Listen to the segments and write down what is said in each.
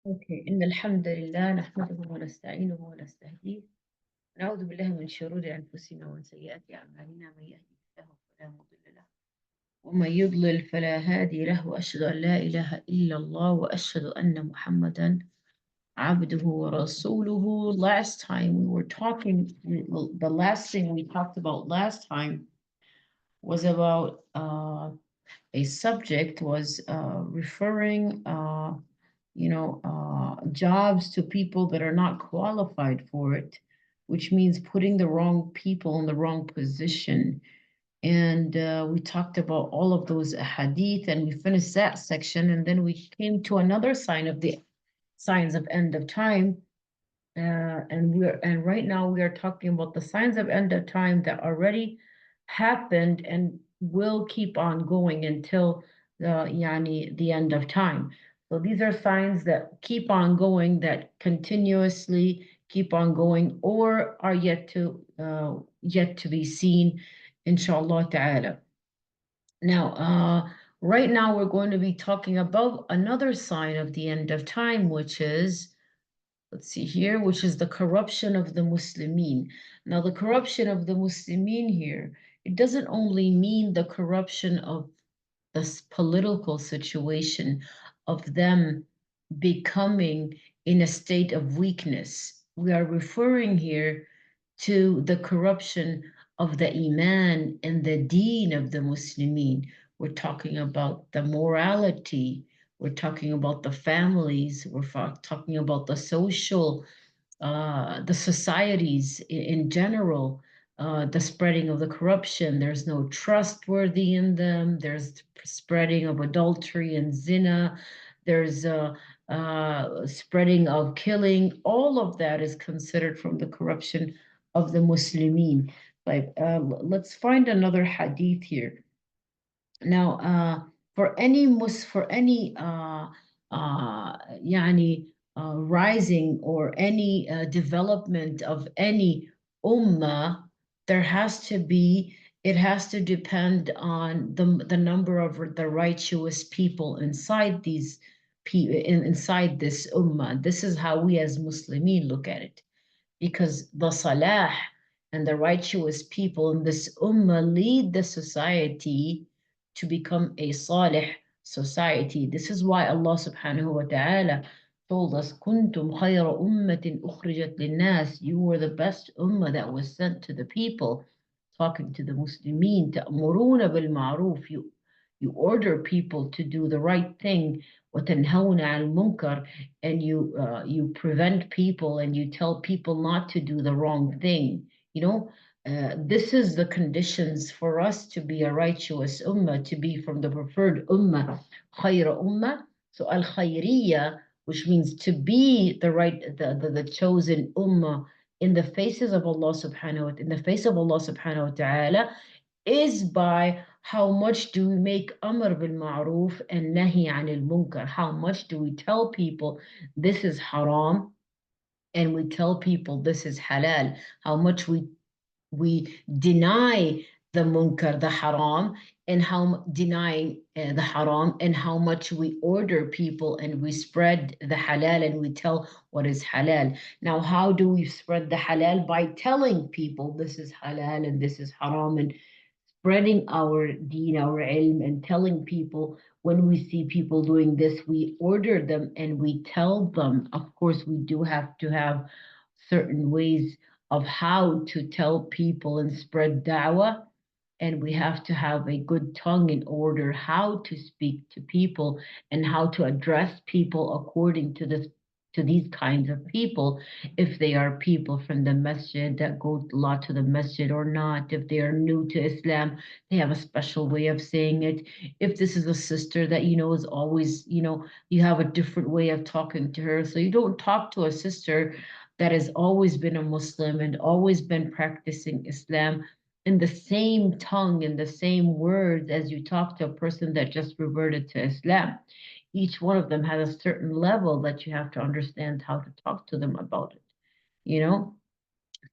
اوكي إن الحمد لله نحمده ونستعينه ونستهديه ونعوذ بالله من شرور أنفسنا ومن سيئات أعمالنا من يهده الله فلا مضل له ومن يضلل فلا هادي له وأشهد أن لا إله إلا الله وأشهد أن محمدا عبده ورسوله. Last time we were talking, the last thing we talked about last time was about a subject was referring jobs to people that are not qualified for it, which means putting the wrong people in the wrong position. And we talked about all of those hadith and we finished that section. And then we came to another sign of the signs of end of time. And right now we are talking about the signs of end of time that already happened and will keep on going until the end of time. So these are signs that keep on going, that continuously keep on going, or are yet to be seen, inshallah ta'ala. Now, right now we're going to be talking about another sign of the end of time, which is, let's see here, which is the corruption of the Muslimin. Now, the corruption of the Muslimin here, it doesn't only mean the corruption of this political situation, of them becoming in a state of weakness. We are referring here to the corruption of the Iman and the deen of the Muslimin. We're talking about the morality, we're talking about the families, we're talking about the social, the societies in general, the spreading of the corruption. There's no trustworthy in them. There's spreading of adultery and zina. There's spreading of killing. All of that is considered from the corruption of the Muslimin. But let's find another hadith here. Now, for any rising or any development of any ummah, there has to be, it has to depend on the number of the righteous people inside these inside this ummah. This is how we as Muslimin look at it, because the salah and the righteous people in this ummah lead the society to become a salih society. This is why Allah subhanahu wa ta'ala told us, kuntum khayra ummatin ukhrijat linnas. You were the best ummah that was sent to the people, talking to the Muslimin. Ta'muruna bil ma'ruf. You order people to do the right thing. وَتَنْهَوْنَ عَنِ الْمُنْكَرِ, and you prevent people and you tell people not to do the wrong thing. This is the conditions for us to be a righteous ummah, to be from the preferred ummah, khayra ummah. So al-khayriyya, which means to be the chosen ummah in the faces of Allah subhanahu wa in the face of Allah subhanahu wa ta'ala, is by how much do we make amr bil ma'ruf and nahi anil munkar? How much do we tell people this is haram and we tell people this is halal? How much we deny the munkar, the haram, and how denying the haram, and how much we order people and we spread the halal and we tell what is halal. Now, how do we spread the halal? By telling people this is halal and this is haram, and spreading our deen, our ilm, and telling people when we see people doing this, we order them and we tell them. Of course, we do have to have certain ways of how to tell people and spread da'wah. And we have to have a good tongue in order how to speak to people and how to address people according to these kinds of people, if they are people from the masjid that go a lot to the masjid or not. If they are new to Islam, they have a special way of saying it. If this is a sister that is always, you have a different way of talking to her. So you don't talk to a sister that has always been a Muslim and always been practicing Islam in the same tongue, in the same words as you talk to a person that just reverted to Islam. Each one of them has a certain level that you have to understand how to talk to them about it, you know?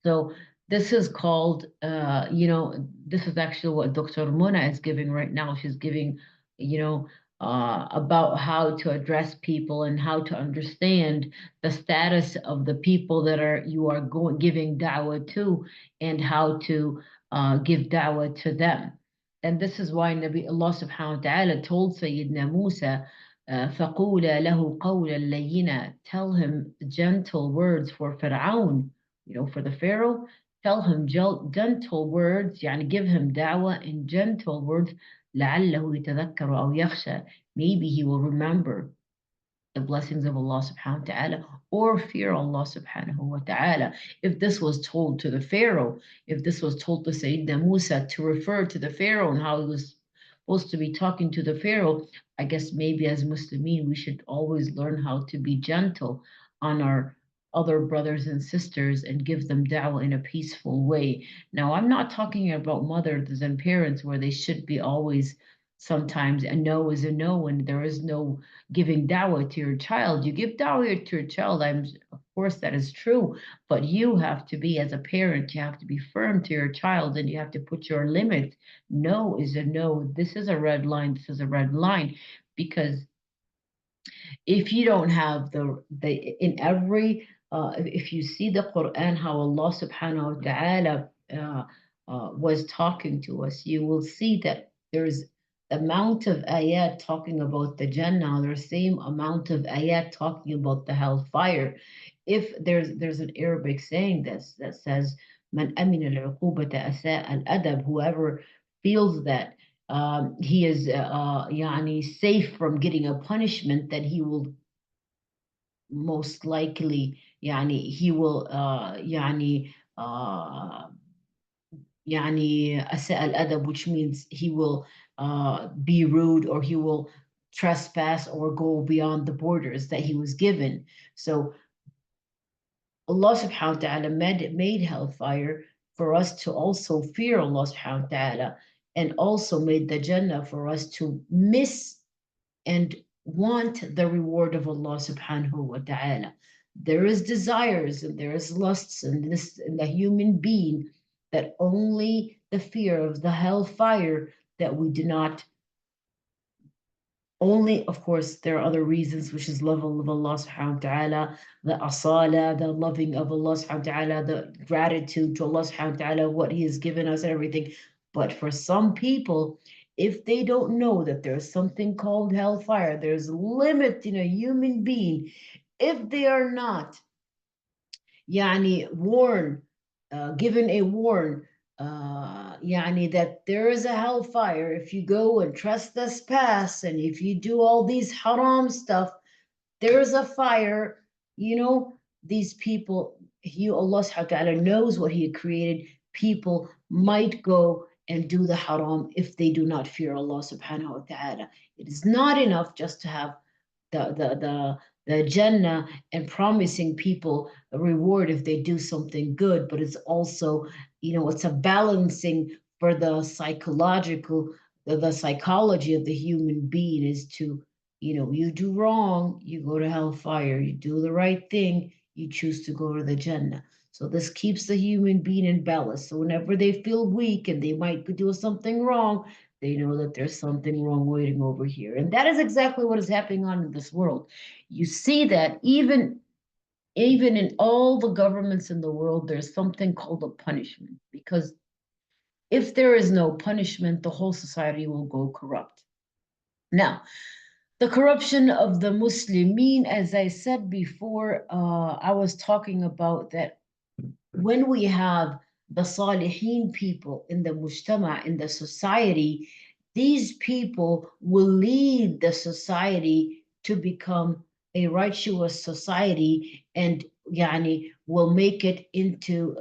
So this is called, this is actually what Dr. Mona is giving right now. She's giving, you know, about how to address people and how to understand the status of the people that you are giving da'wah to, and how to give da'wah to them. And this is why Allah subhanahu wa ta'ala told Sayyidina Musa, فَقُولَ لَهُ قَوْلًا لَيِّنًا, tell him gentle words for Fir'aun, for the Pharaoh. Tell him gentle words, يعني give him da'wah in gentle words, لَعَلَّهُ يَتَذَكَّرُ أَوْ يَخْشَى, maybe he will remember the blessings of Allah subhanahu wa ta'ala, or fear Allah subhanahu wa ta'ala. If this was told to the Pharaoh, if this was told to Sayyidina Musa to refer to the Pharaoh and how he was supposed to be talking to the Pharaoh, I guess maybe as Muslimin, we should always learn how to be gentle on our other brothers and sisters and give them da'wah in a peaceful way. Now, I'm not talking about mothers and parents where they should be always, sometimes a no is a no and there is no giving dawah to your child. You give dawah to your child, of course that is true, but you have to be, as a parent, you have to be firm to your child and you have to put your limit. No is a no. This is a red line. This is a red line, because if you don't have in every if you see the Quran, how Allah subhanahu wa ta'ala was talking to us, you will see that there's amount of ayat talking about the Jannah, there's same amount of ayat talking about the hellfire. If there's an Arabic saying this that says, "Man amina al-uqubata asa al-adab," whoever feels that he is yani safe from getting a punishment, then he will most likely يعني he will يعني أساء الأدب, which means he will be rude, or he will trespass or go beyond the borders that he was given. So Allah subhanahu wa ta'ala made hellfire for us to also fear Allah subhanahu wa ta'ala, and also made the Jannah for us to miss and want the reward of Allah subhanahu wa ta'ala. There is desires and there is lusts in the human being, that only the fear of the hellfire that we do not. Only, of course, there are other reasons, which is love of Allah subhanahu wa ta'ala, the asala, the loving of Allah subhanahu wa ta'ala, the gratitude to Allah subhanahu wa ta'ala, what He has given us and everything. But for some people, if they don't know that there's something called hellfire, there's limit in a human being, if they are not given a warn, that there is a hellfire if you go and trespass, and if you do all these haram stuff, there is a fire. These people, Allah subhanahu wa ta'ala knows what He created. People might go and do the haram if they do not fear Allah subhanahu wa ta'ala. It is not enough just to have the Jannah and promising people a reward if they do something good, but it's also, it's a balancing for the psychological, the psychology of the human being is to, you do wrong, you go to hellfire. You do the right thing, you choose to go to the Jannah. So this keeps the human being in balance. So whenever they feel weak and they might be doing something wrong, they know that there's something wrong waiting over here. And that is exactly what is happening on in this world. You see that even in all the governments in the world, there's something called a punishment. Because if there is no punishment, the whole society will go corrupt. Now, the corruption of the Muslimin, as I said before, I was talking about that when we have the salihin people in the mujtama, in the society, these people will lead the society to become a righteous society, and will make it into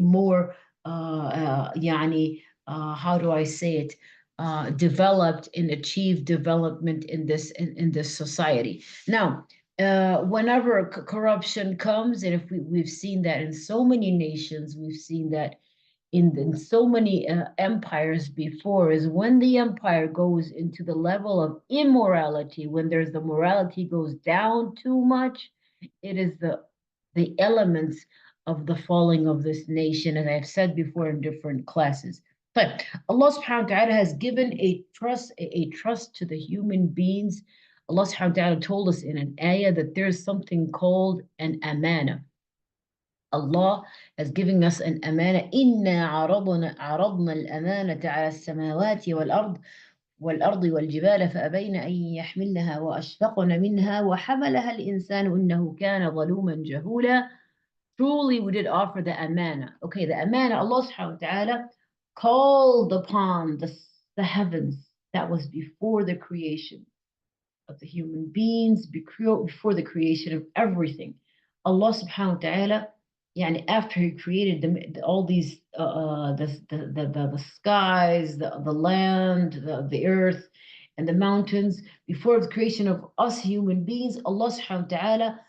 more how do I say it, developed and achieve development in this society. Now, whenever corruption comes, and if we've seen that in so many nations, we've seen that in so many empires before, is when the empire goes into the level of immorality, when there's the morality goes down too much, it is the elements of the falling of this nation, as I've said before in different classes. But Allah subhanahu wa ta'ala has given a trust to the human beings. Allah subhanahu wa ta'ala told us in an ayah that there's something called an amana. Allah has given us an amana. إِنَّا عَرَضْنَا الْأَمَانَةَ عَلَى السَّمَاوَاتِ والأرض والجبال فأبين أن يحملنها وأشفقن منها وحملها الإنسان إنه كان ظلوما جهولا. Truly we did offer the amana. Okay, the amana, Allah subhanahu wa ta'ala called upon the heavens. That was before the creation of the human beings, before the creation of everything. Allah subhanahu wa ta'ala, yani after He created all these, the skies, the land, the earth, and the mountains, before the creation of us human beings, Allah subhanahu wa ta'ala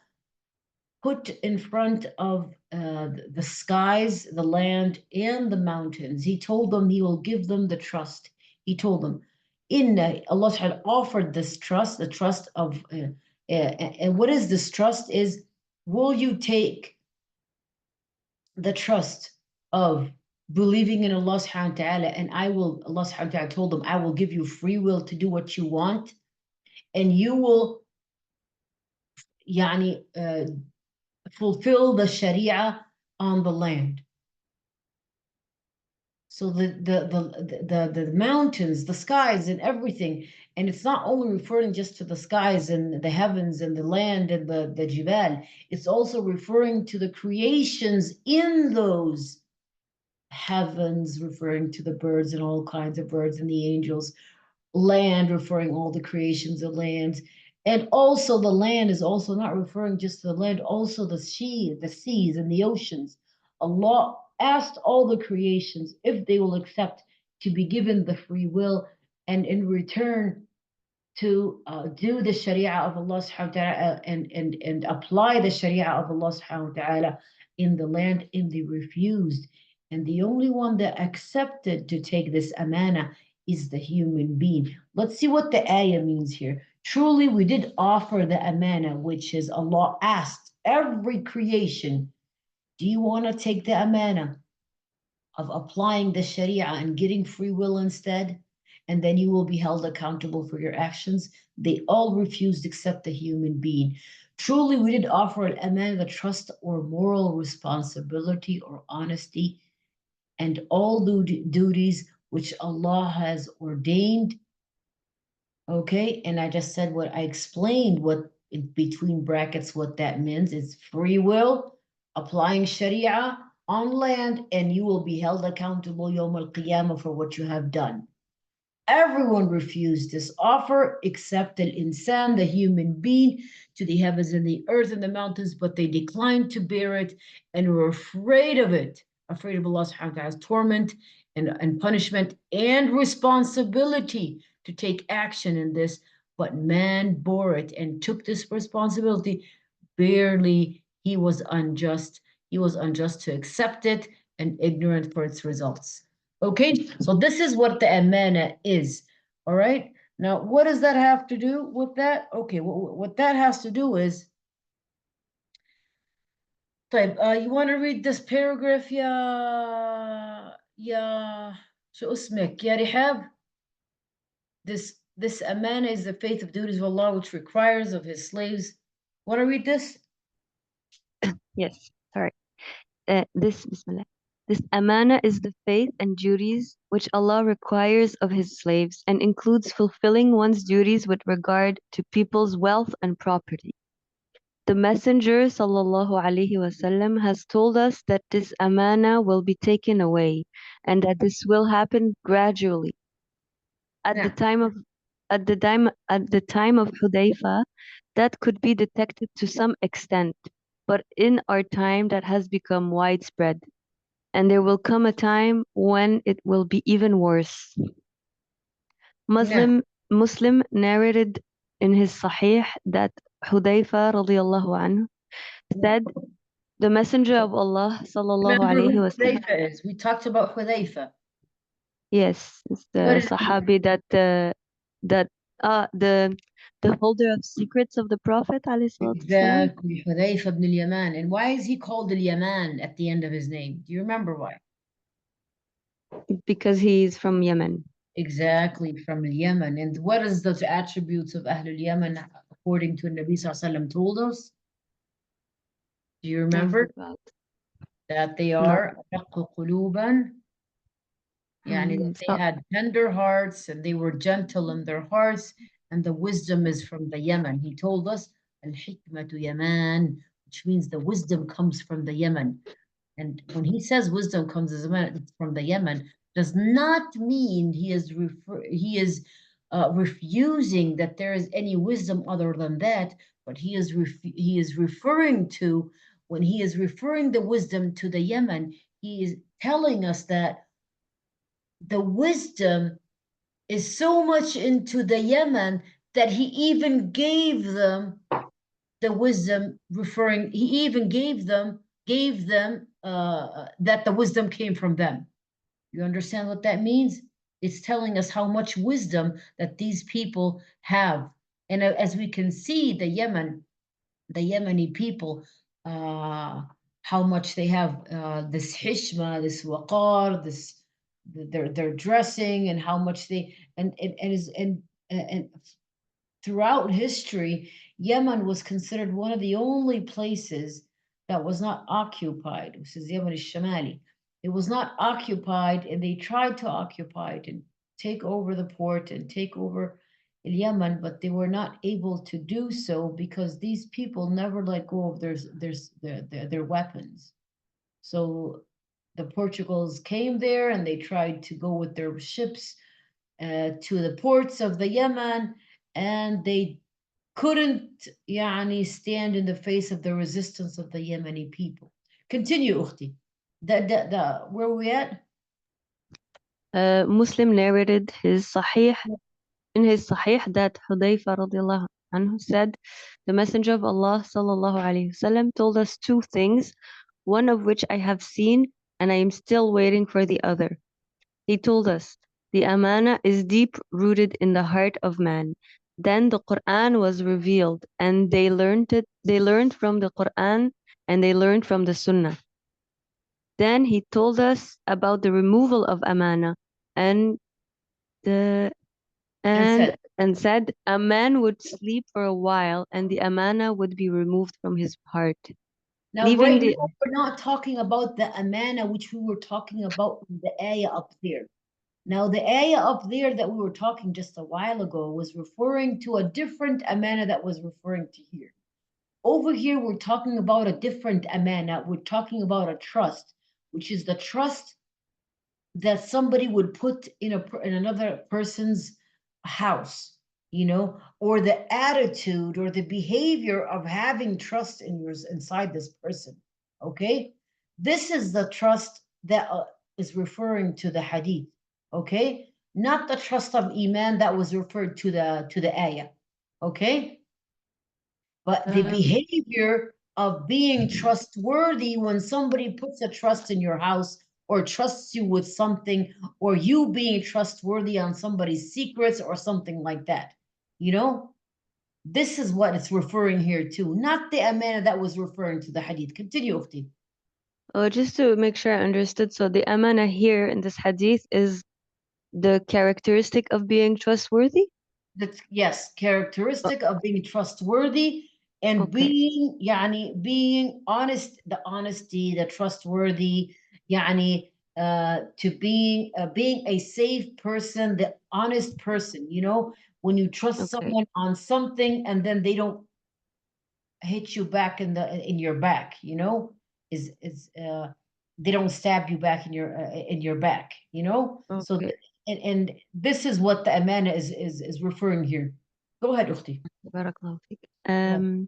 put in front of the skies, the land, and the mountains. He told them He will give them the trust. He told them, Allah had offered this trust, the trust of, and what is this trust? Is, will you take the trust of believing in Allah subhanahu wa ta'ala, and Allah subhanahu wa ta'ala told them, I will give you free will to do what you want, and you will fulfill the Sharia on the land. So the mountains, the skies, and everything, and it's not only referring just to the skies and the heavens and the land and the jibal. It's also referring to the creations in those heavens, referring to the birds and all kinds of birds and the angels. Land, referring all the creations of lands. And also the land is also not referring just to the land, also the seas and the oceans. Allah asked all the creations if they will accept to be given the free will, and in return to do the Sharia of Allah subhanahu wa ta'ala, and apply the Sharia of Allah subhanahu wa ta'ala in the land, and they refused. And the only one that accepted to take this amana is the human being. Let's see what the ayah means here. Truly, we did offer the amana, which is Allah asked every creation, do you want to take the amana of applying the Sharia and getting free will instead? And then you will be held accountable for your actions. They all refused except the human being. Truly, we did offer al-amana, the trust or moral responsibility or honesty, and all duties which Allah has ordained. Okay, and I just said what I explained, what in between brackets, what that means. It's free will, applying Sharia on land, and you will be held accountable Yawm al-Qiyamah for what you have done. Everyone refused this offer except al-insan, the human being, to the heavens and the earth and the mountains, but they declined to bear it and were afraid of it, afraid of Allah subhanahu wa ta'ala's torment and punishment and responsibility to take action in this. But man bore it and took this responsibility. Barely he was unjust. He was unjust to accept it and ignorant for its results. Okay, so this is what the amana is. All right, now what does that have to do with that? Okay, what that has to do is, you want to read this paragraph, شو اسمك يا رحاب? This amana is the faith of duties of Allah, which requires of His slaves. Want to read this? Yes, sorry. Bismillah. This amana is the faith and duties which Allah requires of His slaves, and includes fulfilling one's duties with regard to people's wealth and property. The Messenger ﷺ has told us that this amana will be taken away, and that this will happen gradually. At the time of Hudayfa, that could be detected to some extent, but in our time that has become widespread, and there will come a time when it will be even worse. Muslim narrated in his Sahih that Hudayfa radiallahu anhu said, the Messenger of Allah sallallahu alayhi wa sallam. Hudayfa is. We talked about Hudayfa. Yes, it's the Sahabi the holder of secrets of the Prophet alayhi salatu wasalam. Exactly, Hudayfa ibn al-Yaman. And why is he called al-Yaman at the end of his name? Do you remember why? Because he's from Yemen. Exactly, from Yemen. And what is the attributes of Ahlul Yemen according to Nabi Sallallahu Alaihi Wasallam told us? Do you I remember forgot. that they No. are أرق قلوبا, يعني that they Stop. had tender hearts and they were gentle in their hearts, and the wisdom is from the Yemen. He told us al-hikmatu Yaman, which means the wisdom comes from the Yemen. And when he says wisdom comes from the Yemen, does not mean he is refusing that there is any wisdom other than that, but he is referring to, when he is referring the wisdom to the Yemen, he is telling us that the wisdom is so much into the Yemen that he even gave them the wisdom, he even gave them that the wisdom came from them. You understand what that means? It's telling us how much wisdom that these people have. And as we can see, the Yemeni people, how much they have this hishma, this waqar, this their dressing, and how much they and throughout history, Yemen was considered one of the only places that was not occupied, which is Yemen al-Shamali. It was not occupied, and they tried to occupy it and take over the port and take over Yemen, but they were not able to do so because these people never let go of their weapons. So the Portugals came there and they tried to go with their ships to the ports of the Yemen, and they couldn't stand in the face of the resistance of the Yemeni people. Continue, Ukhti. Where we at? Muslim narrated in his Sahih that Hudayfa radiallahu anhu said, the Messenger of Allah sallallahu alayhi wasallam told us two things, one of which I have seen and I am still waiting for the other. He told us, the amana is deep rooted in the heart of man. Then the Quran was revealed and they learned from the Quran and they learned from the Sunnah. Then he told us about the removal of amana and said a man would sleep for a while and the amana would be removed from his heart. Now, right now, we're not talking about the amana which we were talking about in the ayah up there. Now, the ayah up there that we were talking just a while ago was referring to a different amana that was referring to here. Over here, we're talking about a different amana. We're talking about a trust, which is the trust that somebody would put in another person's house, or the attitude or the behavior of having trust inside this person. Okay, this is the trust that is referring to the hadith. Okay, not the trust of iman that was referred to the ayah. Okay, but the behavior of being trustworthy when somebody puts a trust in your house or trusts you with something, or you being trustworthy on somebody's secrets or something like that. This is what it's referring here to, not the amana that was referring to the hadith. Continue, Ukhti. Oh, just to make sure I understood. So the amana here in this hadith is the characteristic of being trustworthy? Yes, characteristic of being trustworthy and being honest, the honesty, the trustworthy, to being a safe person, the honest person, when you trust someone on something and then they don't hit you back in your back, is they don't stab you back in your back, so and this is what the amana is referring here. Go ahead, Ukhti. Barakallahu feek.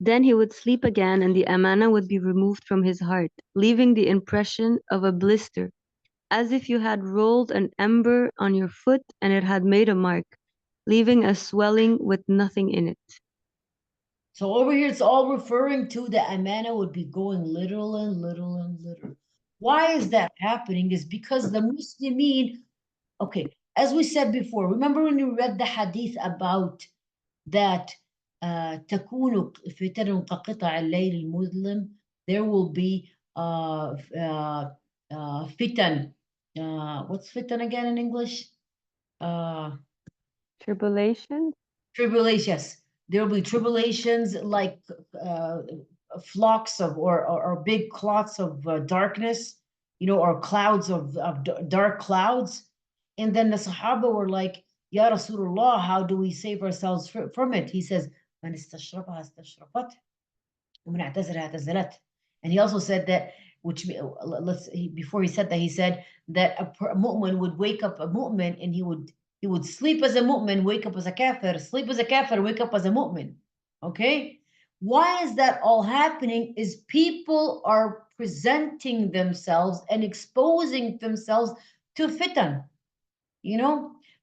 Then he would sleep again and the amana would be removed from his heart, leaving the impression of a blister, as if you had rolled an ember on your foot and it had made a mark, leaving a swelling with nothing in it. So over here, it's all referring to the amana would be going little and little and little. Why is that happening? Is because the Muslimin, okay, as we said before, remember when you read the hadith about that تكون فتن كقطع الليل المظلم, there will be fitan, what's fitan again in English? Tribulation. Tribulations. There will be tribulations like flocks of or big clots of darkness, or clouds of dark clouds. And then the Sahaba were like, Ya Rasulullah, how do we save ourselves from it? He says, "Man istashrabaha istashrabat, wa man i'tazalaha i'tazalat." And he also said that, before he said that, he said that a mu'min would wake up a mu'min, and he would sleep as a mu'min, wake up as a kafir, sleep as a kafir, wake up as a mu'min. Okay? Why is that all happening? Is people are presenting themselves and exposing themselves to fitan.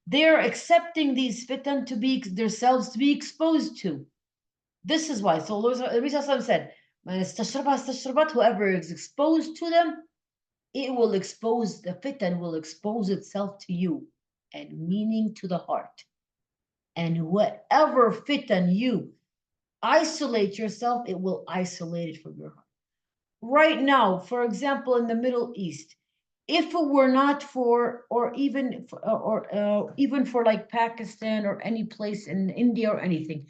They're accepting these fitan to be themselves to be exposed to. This is why. So the Prophet said, whoever is exposed to them, the fitan will expose itself to you, and meaning to the heart. And whatever fitan you isolate yourself, it will isolate it from your heart. Right now, for example, in the Middle East, if it were not for, or even for like Pakistan or any place in India or anything,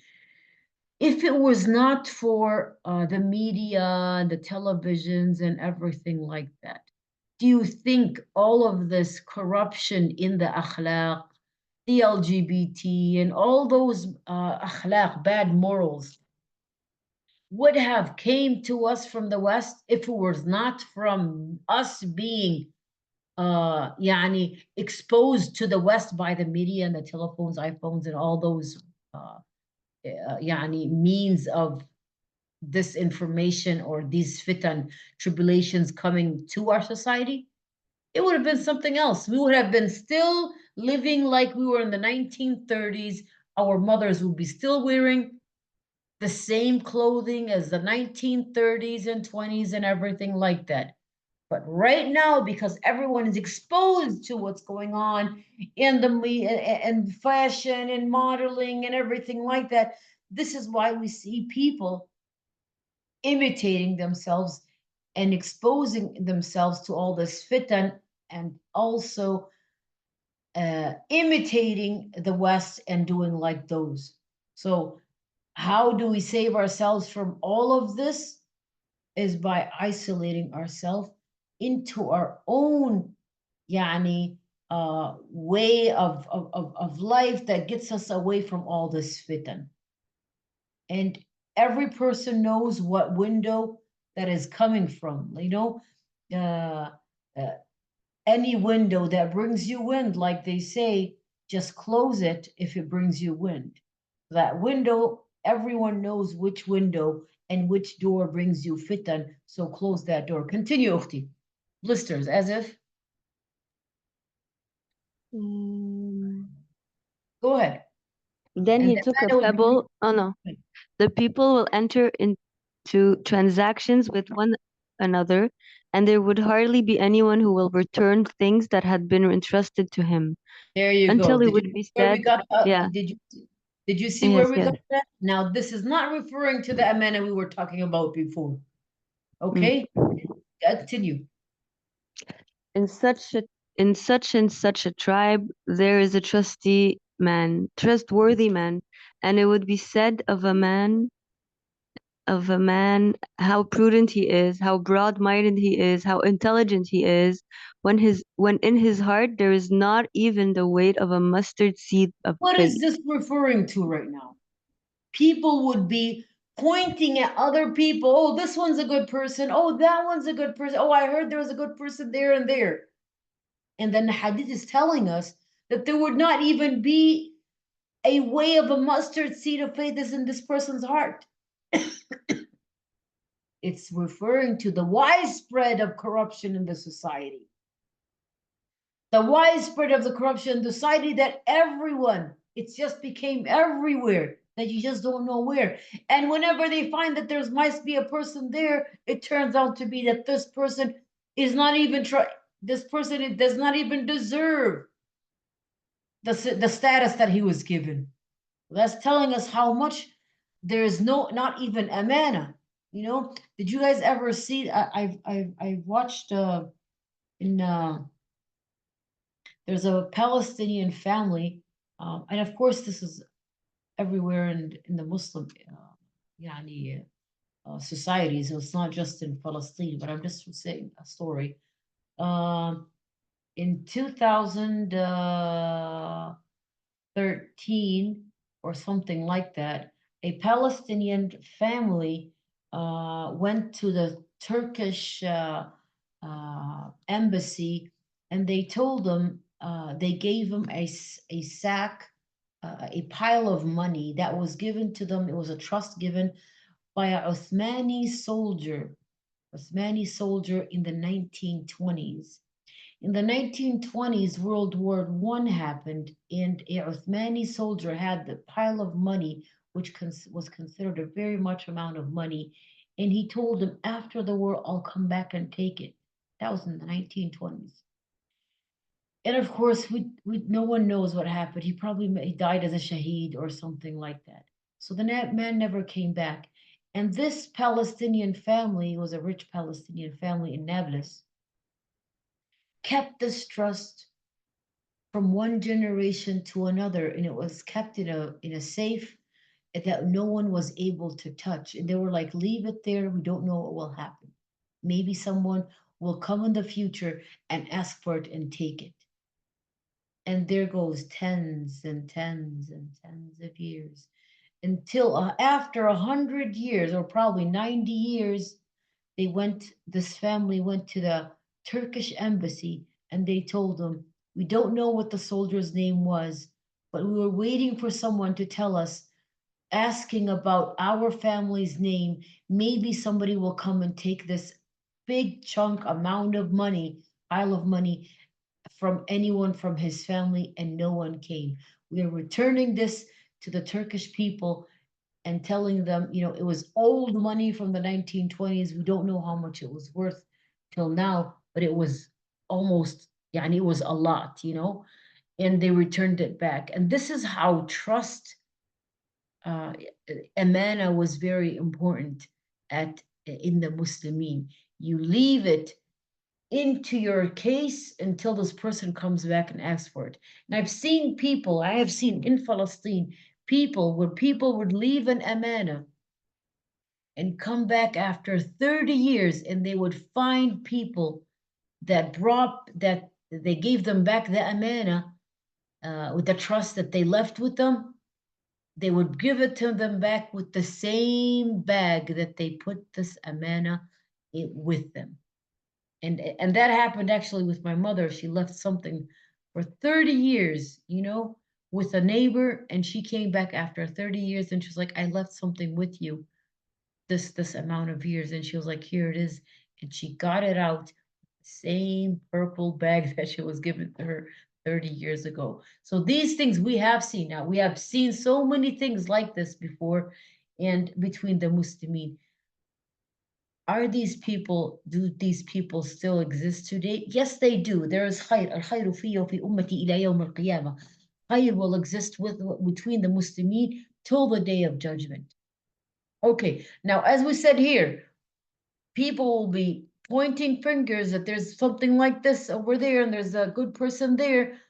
if it was not for the media and the televisions and everything like that, do you think all of this corruption in the akhlaq, the LGBT, and all those akhlaq, bad morals, would have came to us from the West if it was not from us being exposed to the West by the media and the telephones, iPhones, and all those means of disinformation or these fitan tribulations coming to our society? It would have been something else. We would have been still living like we were in the 1930s. Our mothers would be still wearing the same clothing as the 1930s and 20s and everything like that. But right now, because everyone is exposed to what's going on in the and fashion and modeling and everything like that, this is why we see people imitating themselves and exposing themselves to all this fitan, and also imitating the West and doing like those. So how do we save ourselves from all of this? Is by isolating ourselves into our own way of life that gets us away from all this fitan. And every person knows what window that is coming from. Uh, any window that brings you wind, like they say, just close it if it brings you wind. That window, everyone knows which window and which door brings you fitan, so close that door. Continue, Ukhti. Blisters, as if. Go ahead. Then And he the took a man would pebble. Oh no. The people will enter into transactions with one another, and there would hardly be anyone who will return things that had been entrusted to him. There you Until go. it Did you would be see where we said, got? yeah, Did you see where yes, we yes. got that? Now, this is not referring to the amana we were talking about before. Okay, continue. In such a in such and such a tribe there is a trustworthy man, and it would be said of a man how prudent he is, how broad-minded he is, how intelligent he is, when in his heart there is not even the weight of a mustard seed of What is faith. this referring to right now? People would be pointing at other people. Oh, this one's a good person. Oh, that one's a good person. Oh, I heard there was a good person there and there. And then the hadith is telling us that there would not even be a way of a mustard seed of faith is in this person's heart. It's referring to the widespread of corruption in the society. The widespread of the corruption in the society that everyone, it just became everywhere that you just don't know where. And whenever they find that there must be a person there, it turns out to be that this person is not even this person does not even deserve the status that he was given. That's telling us how much there is not even amana. Did you guys ever see? I've watched in There's a Palestinian family, and of course this is everywhere in the Muslim يعني, societies. So it's not just in Palestine, but I'm just saying a story. In 2013 or something like that, a Palestinian family went to the Turkish embassy, and they told them, they gave them a sack, a pile of money that was given to them. It was a trust given by a Uthmani soldier in the 1920s. In the 1920s, World War I happened, and a Uthmani soldier had the pile of money, which was considered a very much amount of money, and he told them, after the war, I'll come back and take it. That was in the 1920s. And of course, no one knows what happened. He died as a shaheed or something like that. So the man never came back. And this Palestinian family was a rich Palestinian family in Nablus, kept this trust from one generation to another, and it was kept in a safe that no one was able to touch. And they were like, leave it there. We don't know what will happen. Maybe someone will come in the future and ask for it and take it. And there goes tens and tens and tens of years until after 100 years, or probably 90 years, this family went to the Turkish embassy, and they told them, we don't know what the soldier's name was, but we were waiting for someone to tell us, asking about our family's name. Maybe somebody will come and take this big chunk amount of money, pile of money, from anyone from his family, and no one came. We are returning this to the Turkish people and telling them, it was old money from the 1920s. We don't know how much it was worth till now, but it was almost, and it was a lot, and they returned it back. And this is how trust, amana, was very important in the Muslimin. You leave it into your case until this person comes back and asks for it. And I have seen in Palestine where people would leave an amana and come back after 30 years, and they would find people that they gave them back the amana, with the trust that they left with them. They would give it to them back with the same bag that they put this amana with them. And that happened actually with my mother. She left something for 30 years, with a neighbor, and she came back after 30 years, and she was like, I left something with you this amount of years. And she was like, here it is. And she got it out, same purple bag that she was given to her 30 years ago. So these things we have seen now. We have seen so many things like this before, and between the Muslimin. Do these people still exist today? Yes, they do. There is khayr. Al-khayru fiyya fi ummati ila yawm al-qiyamah. Khayr will exist between the Muslimin till the day of judgment. Okay, now as we said here, people will be pointing fingers that there's something like this over there and there's a good person there.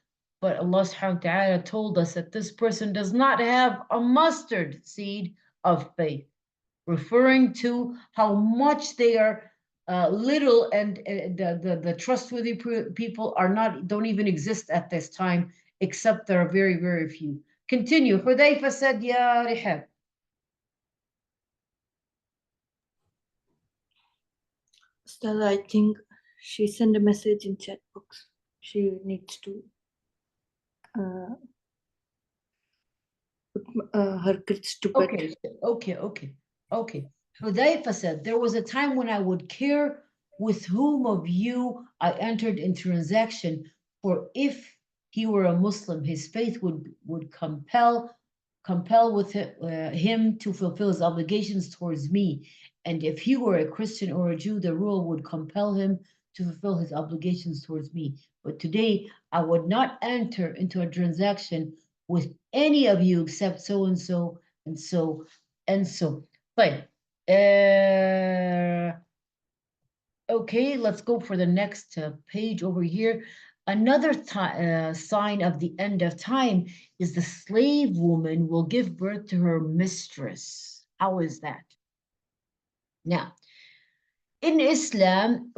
But Allah subhanahu wa ta'ala told us that this person does not have a mustard seed of faith, referring to how much they are little, and the trustworthy people don't even exist at this time, except there are very, very few. Continue. Hudayfa said, Ya Rihab. Stella, I think she sent a message in chat box. She needs to put her kids to bed. Okay. Hudayfa said, there was a time when I would care with whom of you I entered in transaction, for if he were a Muslim, his faith would compel with him to fulfill his obligations towards me. And if he were a Christian or a Jew, the rule would compel him to fulfill his obligations towards me. But today, I would not enter into a transaction with any of you except so and so and so and so. But okay, let's go for the next page over here. Another sign of the end of time is the slave woman will give birth to her mistress. How is that? Now, in Islam,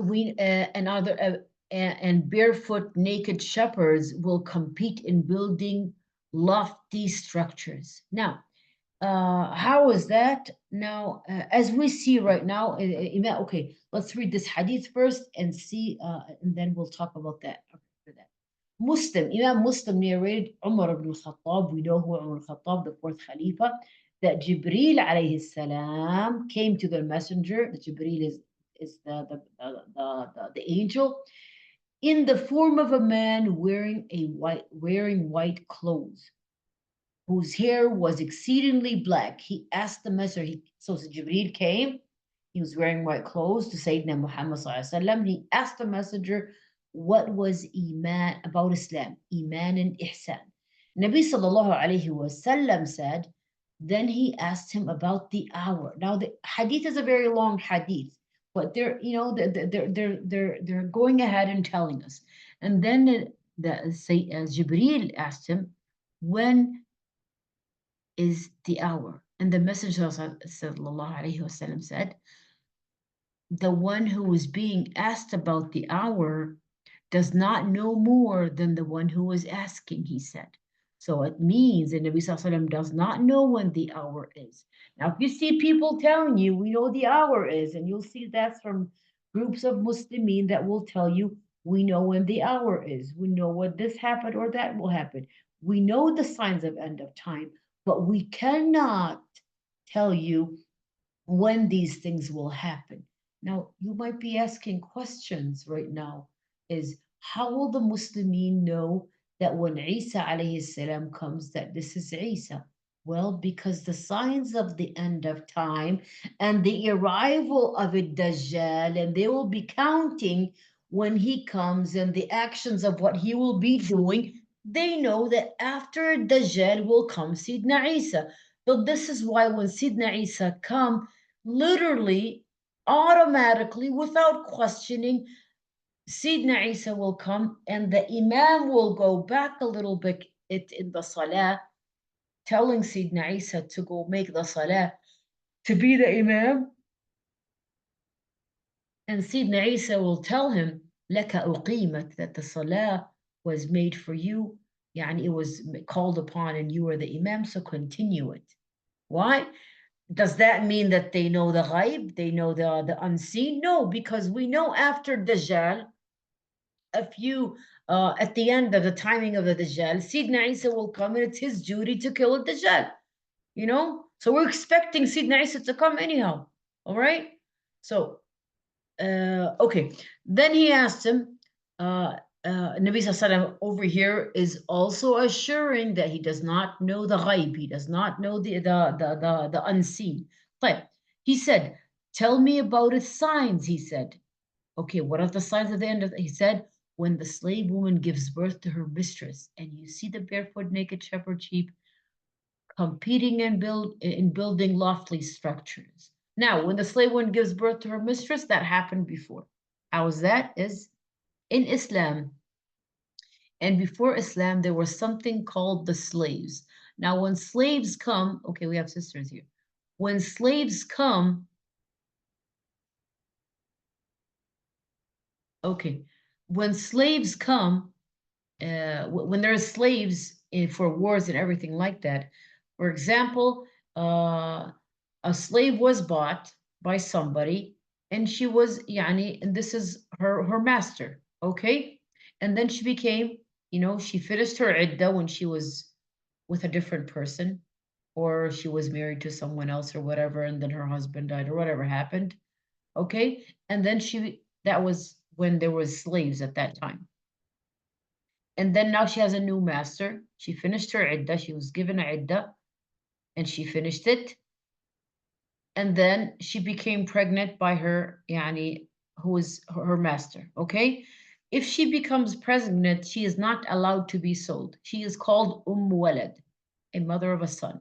and barefoot naked shepherds will compete in building lofty structures. Now, how is that? Now, as we see right now, okay, let's read this hadith first and see, and then we'll talk about that after that. Imam Muslim narrated Umar ibn al-Khattab, we know who Umar al-Khattab, the fourth Khalifa, that Jibreel alayhi salam came to the messenger. The Jibreel is the angel, in the form of a man wearing white clothes, whose hair was exceedingly black. He asked the messenger, so Jibreel came, he was wearing white clothes to Sayyidina Muhammad sallallahu alaihi wasallam. He asked the messenger, what was Iman, about Islam, Iman and Ihsan. Nabi sallallahu alaihi wasallam said, then he asked him about the hour. Now the hadith is a very long hadith, but they're going ahead and telling us. And then Jibreel asked him, when is the hour? And the Messenger sallallahu alaihi wasallam said, the one who is being asked about the hour does not know more than the one who was asking, he said. So it means the Nabi sallallahu alaihi wasallam does not know when the hour is. Now, if you see people telling you, we know the hour is, and you'll see that's from groups of Muslimin that will tell you, we know when the hour is. We know when this happened or that will happen. We know the signs of end of time, but we cannot tell you when these things will happen. Now, you might be asking questions right now, is how will the Muslimin know that when Isa alayhi salam comes, that this is Isa? Well, because the signs of the end of time and the arrival of a Dajjal, and they will be counting when he comes and the actions of what he will be doing, they know that after Dajjal will come Sidna Isa. But this is why when Sidna Isa come, literally, automatically, without questioning, Sidna Isa will come and the Imam will go back a little bit in the Salah, telling Sidna Isa to go make the Salah, to be the Imam. And Sidna Isa will tell him, Laka uqimat, that the Salah was made for you. Yani it was called upon and you were the Imam, so continue it. Why? Does that mean that they know the ghaib? They know the unseen? No, because we know after Dajjal, at the end of the timing of the Dajjal, Sidna Isa will come and it's his duty to kill the Dajjal. You know? So we're expecting Sidna Isa to come anyhow. All right? So, okay. Then he asked him, Nabi Sallallahu over here is also assuring that he does not know the ghaib. He does not know the unseen. But he said, tell me about its signs, he said. Okay, what are the signs at the end of it? He said, when the slave woman gives birth to her mistress, and you see the barefoot naked shepherd sheep competing in building lofty structures. Now, when the slave woman gives birth to her mistress, that happened before. How is that? Is in Islam. And before Islam, there was something called the slaves. Now, when slaves come, okay, we have sisters here. When slaves come, okay, when slaves come, when there are slaves for wars and everything like that, for example, a slave was bought by somebody and she was, and this is her master, okay? And then she became, she finished her iddah when she was with a different person, or she was married to someone else or whatever, and then her husband died or whatever happened, okay? And then that was when there was slaves at that time. And then now she has a new master. She finished her iddah. She was given a iddah and she finished it. And then she became pregnant by her, who was her master, okay? If she becomes pregnant, she is not allowed to be sold. She is called Walad, a mother of a son,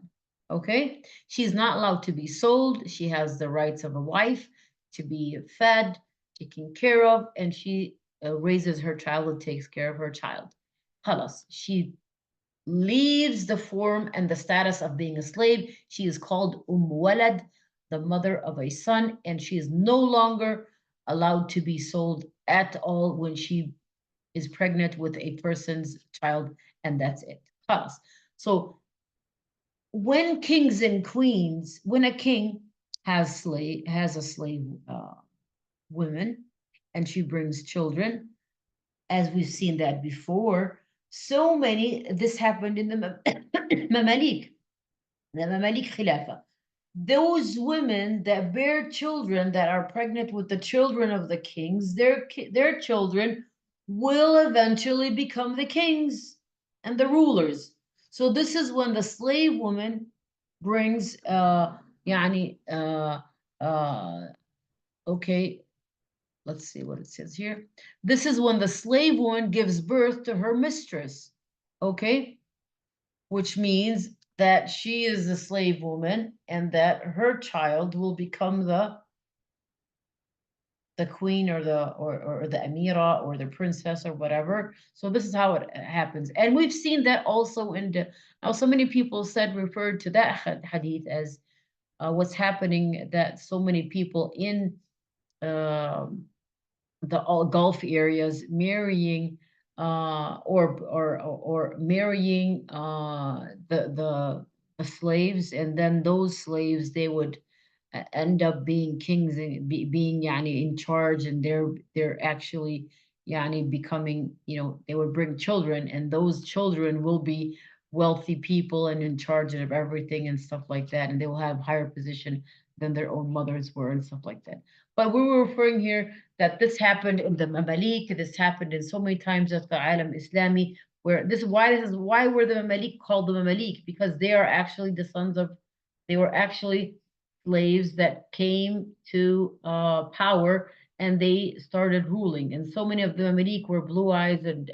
okay? She is not allowed to be sold. She has the rights of a wife to be fed, taken care of, and she raises her child and takes care of her child. خلاص, she leaves the form and the status of being a slave. She is called walad, the mother of a son, and she is no longer allowed to be sold at all when she is pregnant with a person's child, and that's it. خلاص. So when kings and queens, when a king has a slave woman, and she brings children, as we've seen that before, so many, this happened in the Mamalik, the Mamalik Khilafah. Those women that bear children that are pregnant with the children of the kings, their children will eventually become the kings and the rulers. So this is when the slave woman brings okay, let's see what it says here. This is when the slave woman gives birth to her mistress, okay? Which means that she is the slave woman and that her child will become the queen or the amira or the princess or whatever. So this is how it happens. And we've seen that also in the, now so many people referred to that hadith as what's happening, that so many people in the Gulf areas marrying or marrying the slaves, and then those slaves, they would end up being kings and being in charge, and they're actually becoming, they would bring children, and those children will be wealthy people and in charge of everything and stuff like that, and they will have higher position than their own mothers were and stuff like that. But we were referring here that this happened in the Mamalik, this happened in so many times of the Alam Islami, where this is why were the Mamalik called the Mamalik? Because they are actually the sons of, they were actually slaves that came to power, and they started ruling. And so many of the Mamalik were blue eyes and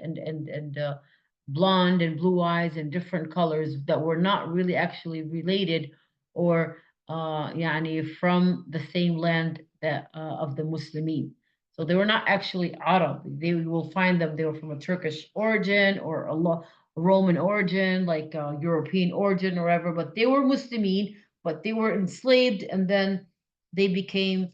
blonde and blue eyes and different colors that were not really actually related or from the same land that of the Muslimin. So they were not actually Arab. They will find them, they were from a Turkish origin or a Roman origin, like European origin or whatever, but they were Muslimin, but they were enslaved, and then they became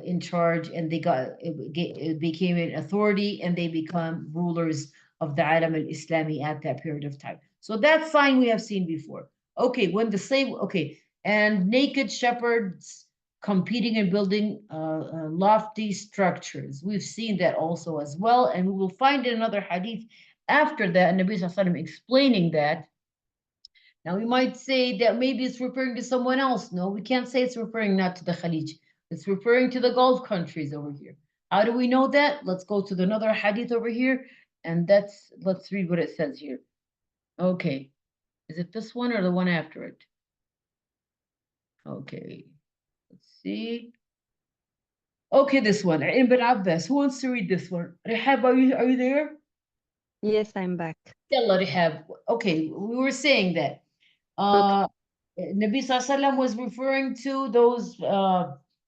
in charge, and it became an authority, and they become rulers of the Alam al-Islami at that period of time. So that sign we have seen before. Okay, when the slave, okay, and naked shepherds competing in building lofty structures. We've seen that also as well, and we will find in another hadith after that, Nabi Sallallahu Alaihi Wasallam explaining that. Now we might say that maybe it's referring to someone else. No, we can't say it's referring not to the Khalij. It's referring to the Gulf countries over here. How do we know that? Let's go to another hadith over here, and let's read what it says here. Okay, is it this one or the one after it? Okay, let's see. Okay, this one, Ibn Abbas. Who wants to read this one? Rihab, are you there? Yes, I'm back. Yalla, Rihab. Okay, we were saying that Nabi Sallallahu was referring to those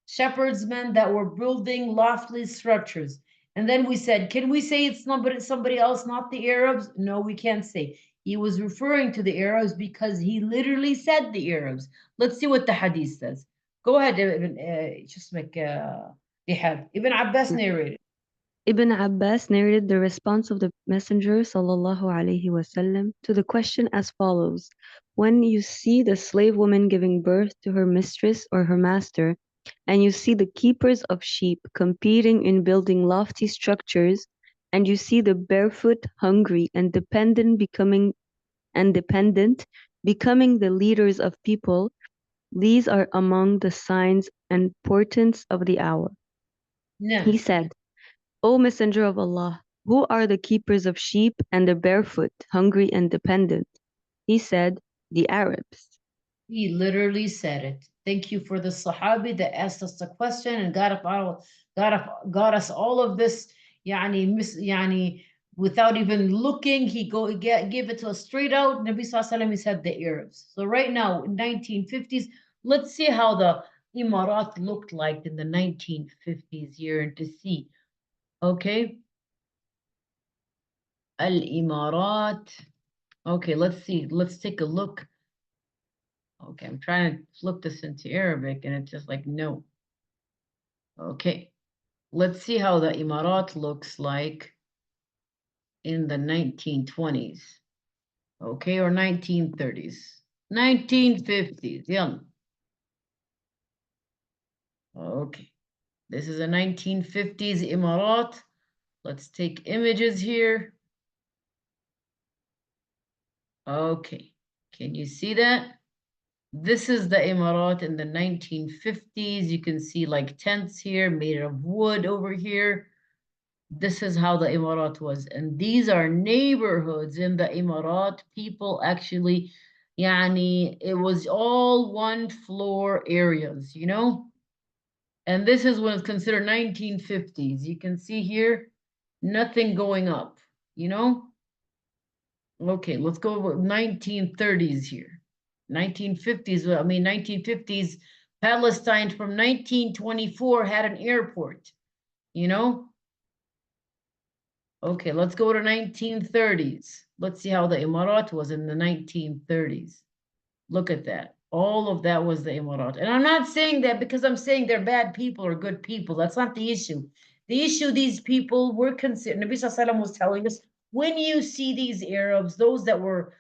shepherdsmen that were building lofty structures. And then we said, can we say it's somebody else, not the Arabs? No, we can't say. He was referring to the Arabs because he literally said the Arabs. Let's see what the hadith says. Go ahead, Ibn Abbas narrated. Ibn Abbas narrated the response of the Messenger sallallahu alaihi wasallam to the question as follows: when you see the slave woman giving birth to her mistress or her master, and you see the keepers of sheep competing in building lofty structures, and you see the barefoot, hungry, and dependent becoming the leaders of people, these are among the signs and portents of the hour. No. He said, O Messenger of Allah, who are the keepers of sheep and the barefoot, hungry and dependent? He said, the Arabs. He literally said it. Thank you for the Sahabi that asked us the question and got us all of this, without even looking. He gave it to us straight out. Nabi Sallallahu Alaihi Wasallam, he said the Arabs. So right now, in 1950s, let's see how the Imarat looked like in the 1950s here and to see. Okay, Al-Imarat. Okay, let's see. Let's take a look. Okay, I'm trying to flip this into Arabic and it's just like, no. Okay, let's see how the Imarat looks like in the 1920s. Okay, or 1930s. 1950s, yeah. Okay, this is a 1950s Imarat. Let's take images here. Okay, can you see that? This is the Imarat in the 1950s. You can see like tents here made of wood over here. This is how the Imarat was. And these are neighborhoods in the Imarat. People actually, yani, it was all one floor areas, you know? And this is when it's considered 1950s. You can see here, nothing going up, you know? Okay, let's go with 1930s here. 1950s, I mean 1950s, Palestine from 1924 had an airport, you know? Okay, let's go to 1930s. Let's see how the Imarat was in the 1930s. Look at that. All of that was the Imarat. And I'm not saying that because I'm saying they're bad people or good people. That's not the issue. The issue, these people were considered, Nabi Sallallahu Alaihi Wasallam was telling us, when you see these Arabs, those that were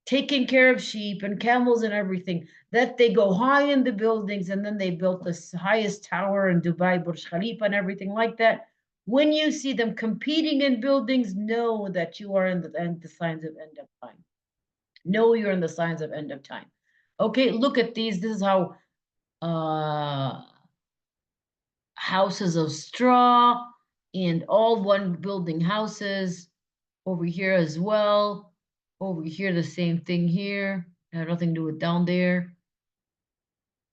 taking care of sheep and camels and everything, that they go high in the buildings and then they built the highest tower in Dubai, Burj Khalifa and everything like that. When you see them competing in buildings, know that you are in the signs of end of time. Know you're in the signs of end of time. Okay, look at these. This is how houses of straw and all one building houses over here as well. Over here, the same thing here. Had nothing to do with down there.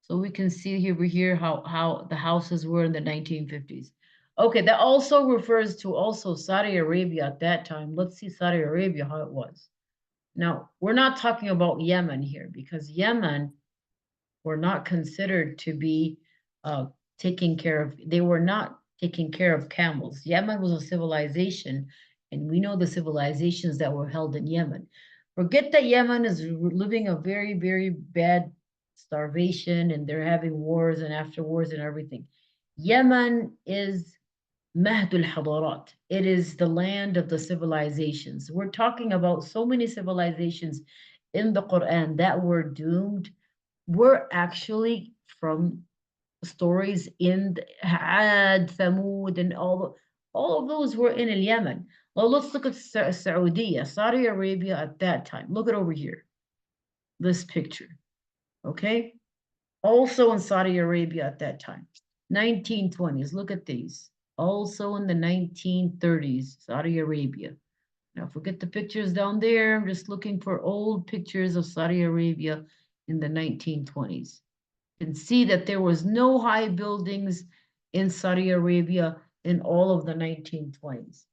So we can see over here how the houses were in the 1950s. Okay, that also refers to also Saudi Arabia at that time. Let's see Saudi Arabia, how it was. Now, we're not talking about Yemen here because Yemen were not considered to be taking care of, they were not taking care of camels. Yemen was a civilization, and we know the civilizations that were held in Yemen. Forget that Yemen is living a very, very bad starvation and they're having wars and after wars and everything. Yemen is Mahdul Hadarat. It is the land of the civilizations. We're talking about so many civilizations in the Quran that were doomed. Were actually from stories in Ad, Thamud, and all of those were in Yemen. Well, let's look at Saudi, Saudi Arabia at that time. Look at over here, this picture, okay? Also in Saudi Arabia at that time, 1920s. Look at these. Also in the 1930s, Saudi Arabia. Now forget the pictures down there. I'm just looking for old pictures of Saudi Arabia in the 1920s. You can see that there was no high buildings in Saudi Arabia in all of the 1920s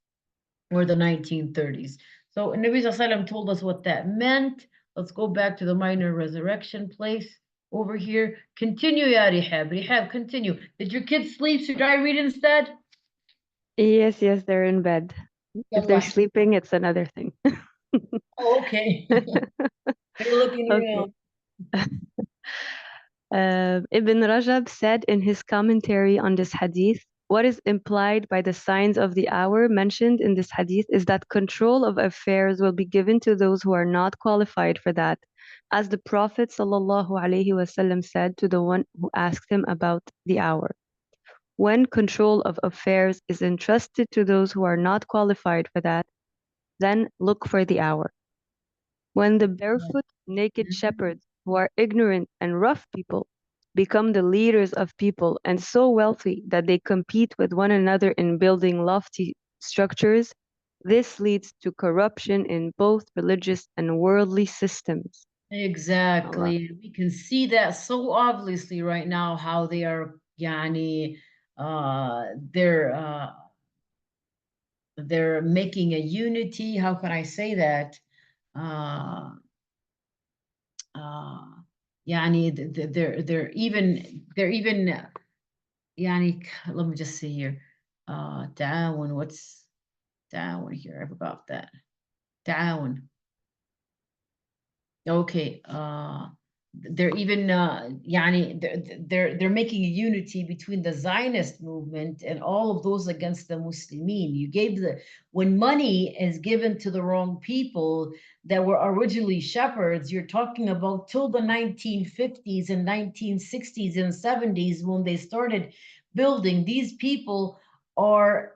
or the 1930s. So Nabi Sallallahu Alaihi Wasallam told us what that meant. Let's go back to the minor resurrection place over here. Continue, Ya Rihab. Rihab, continue. Did your kids sleep? Should I read instead? Yes, yes, they're in bed. If they're Yalla. sleeping, it's another thing. Oh, okay. They're looking Okay. around. Ibn Rajab said in his commentary on this hadith, what is implied by the signs of the hour mentioned in this hadith is that control of affairs will be given to those who are not qualified for that, as the Prophet ﷺ said to the one who asked him about the hour. When control of affairs is entrusted to those who are not qualified for that, then look for the hour. When the barefoot, naked shepherds, who are ignorant and rough people, become the leaders of people and so wealthy that they compete with one another in building lofty structures, this leads to corruption in both religious and worldly systems. Allah. Exactly. We can see that so obviously right now how they are yani they're making a unity. How can I say that? Yani they're even yani let me just see here. تعاون, what's تعاون here. I forgot that. تعاون. Okay. They're even they're making a unity between the Zionist movement and all of those against the Muslimin. You gave when money is given to the wrong people that were originally shepherds, you're talking about till the 1950s and 1960s and 70s when they started building. These people are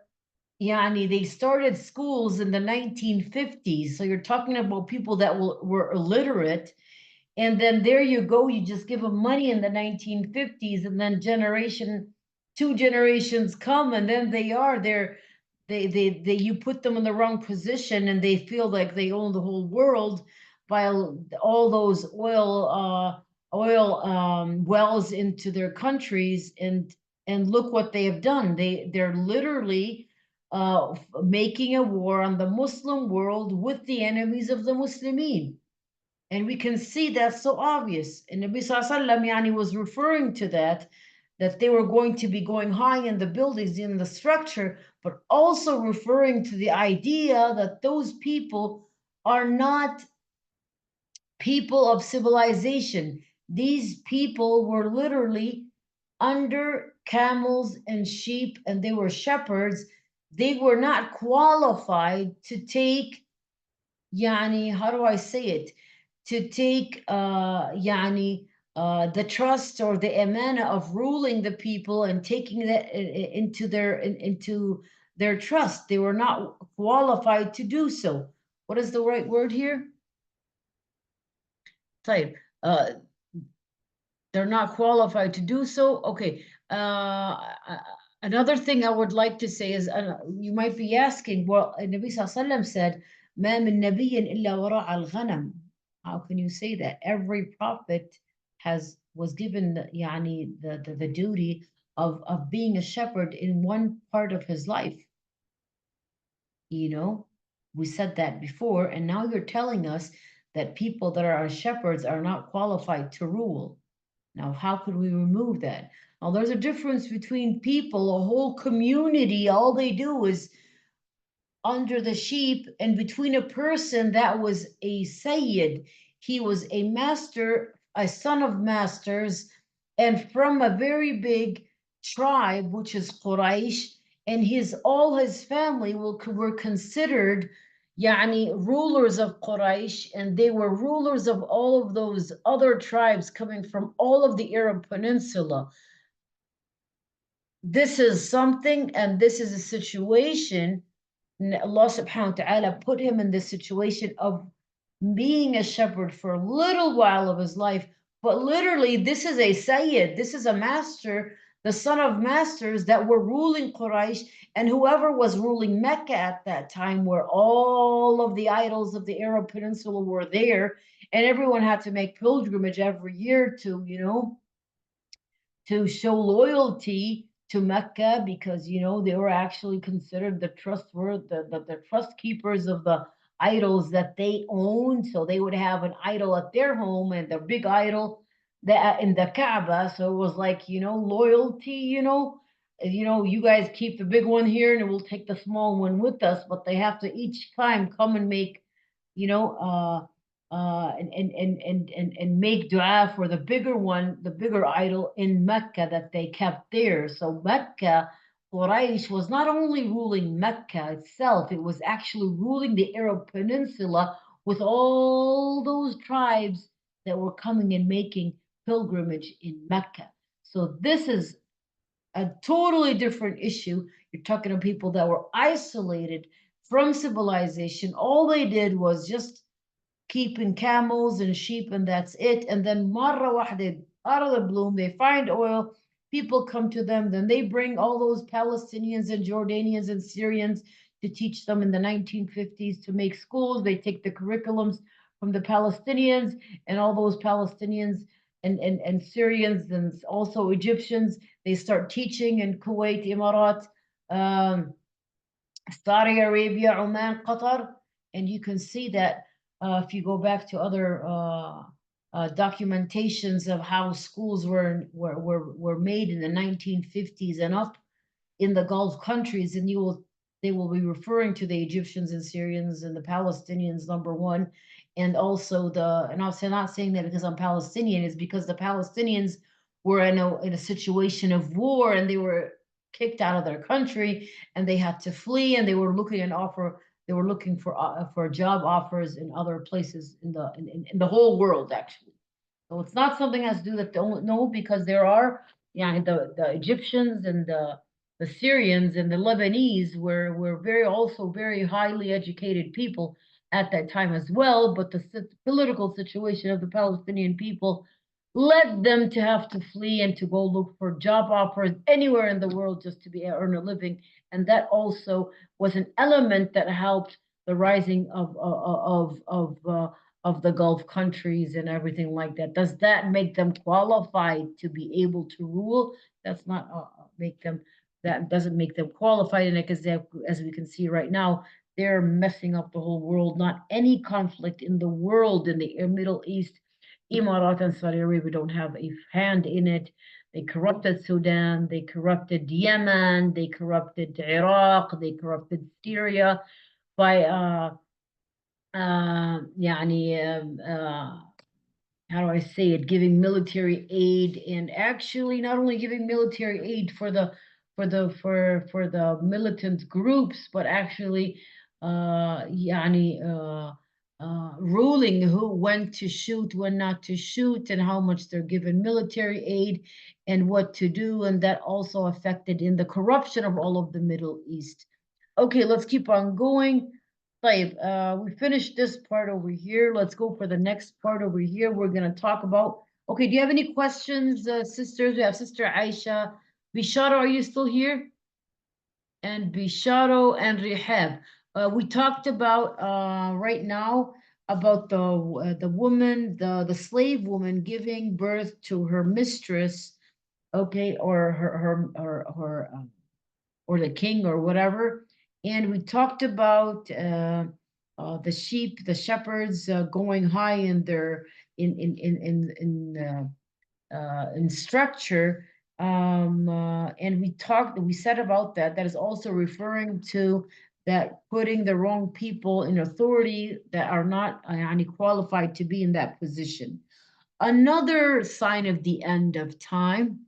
they started schools in the 1950s. So you're talking about people that were illiterate. And then there you go, you just give them money in the 1950s, and then two generations come, and then you put them in the wrong position, and they feel like they own the whole world by all those oil wells into their countries, and look what they have done. They're literally making a war on the Muslim world with the enemies of the Muslimin. And we can see that's so obvious. And Nabi Sallallahu Alaihi Wasallam was referring to that they were going to be going high in the buildings, in the structure, but also referring to the idea that those people are not people of civilization. These people were literally under camels and sheep, and they were shepherds. They were not qualified to take, how do I say it? To take the trust or the amana of ruling the people and taking that into their trust. They were not qualified to do so. What is the right word here? Type. They're not qualified to do so. Okay. Another thing I would like to say is, you might be asking, well, Nabi Sallallahu Alaihi Wasallam said, "Ma min nabiyyin illa wara al-ghanam." How can you say that? Every prophet was given the duty of being a shepherd in one part of his life. We said that before, and now you're telling us that people that are shepherds are not qualified to rule. Now, how could we remove that? Now, there's a difference between people, a whole community, all they do is under the sheep, and between a person that was a Sayyid. He was a master, a son of masters, and from a very big tribe, which is Quraysh, and all his family were considered rulers of Quraysh, and they were rulers of all of those other tribes coming from all of the Arab Peninsula. This is something, and this is a situation. Allah subhanahu wa ta'ala put him in this situation of being a shepherd for a little while of his life, but literally this is a Sayyid, this is a master, the son of masters that were ruling Quraysh, and whoever was ruling Mecca at that time, where all of the idols of the Arab Peninsula were there, and everyone had to make pilgrimage every year to show loyalty to Mecca, because they were actually considered the trust keepers of the idols that they owned. So they would have an idol at their home, and the big idol that in the Kaaba. So it was like loyalty. You guys keep the big one here, and we'll take the small one with us. But they have to each time come and make and make dua for the bigger one, the bigger idol in Mecca that they kept there. So Mecca, Quraysh was not only ruling Mecca itself, it was actually ruling the Arab Peninsula with all those tribes that were coming and making pilgrimage in Mecca. So this is a totally different issue. You're talking to people that were isolated from civilization. All they did was just keeping camels and sheep, and that's it. And then marra wahda, out of the bloom, they find oil, people come to them, then they bring all those Palestinians and Jordanians and Syrians to teach them in the 1950s to make schools. They take the curriculums from the Palestinians, and all those Palestinians and Syrians and also Egyptians, they start teaching in Kuwait, Emirat, Saudi Arabia, Oman, Qatar, and you can see that if you go back to other documentations of how schools were made in the 1950s and up in the Gulf countries, and you will they will be referring to the Egyptians and Syrians and the Palestinians, number one, and also and I'm not saying that because I'm Palestinian, it's because the Palestinians were in a situation of war and they were kicked out of their country and they had to flee and they were looking for job offers in other places in the whole world, actually. So it's not something that has to do that, no, because there are, yeah, the Egyptians and the Syrians and the Lebanese were also very highly educated people at that time as well, but the political situation of the Palestinian people led them to have to flee and to go look for job offers anywhere in the world just to earn a living, and that also was an element that helped the rising of the Gulf countries and everything like that. Does that make them qualified to be able to rule? That's not that doesn't make them qualified. And because as we can see right now, they're messing up the whole world. Not any conflict in the world in the Middle East, Emirat and Saudi Arabia don't have a hand in it. They corrupted Sudan, they corrupted Yemen, they corrupted Iraq, they corrupted Syria by how do I say it, giving military aid, and actually not only giving military aid for the militant groups, but actually ruling when to shoot, when not to shoot, and how much they're given military aid and what to do, and that also affected in the corruption of all of the Middle East. Okay, let's keep on going. We finished this part over here. Let's go for the next part over here. We're going to talk about, okay, do you have any questions, sisters? We have Sister Aysha. Bishara, are you still here? And Bisharo and Rihab. We talked about right now about the woman, the slave woman giving birth to her mistress, okay, or or the king or whatever. And we talked about the sheep, the shepherds going high in their in structure. And we said about that. That is also referring to that putting the wrong people in authority that are not qualified to be in that position. Another sign of the end of time.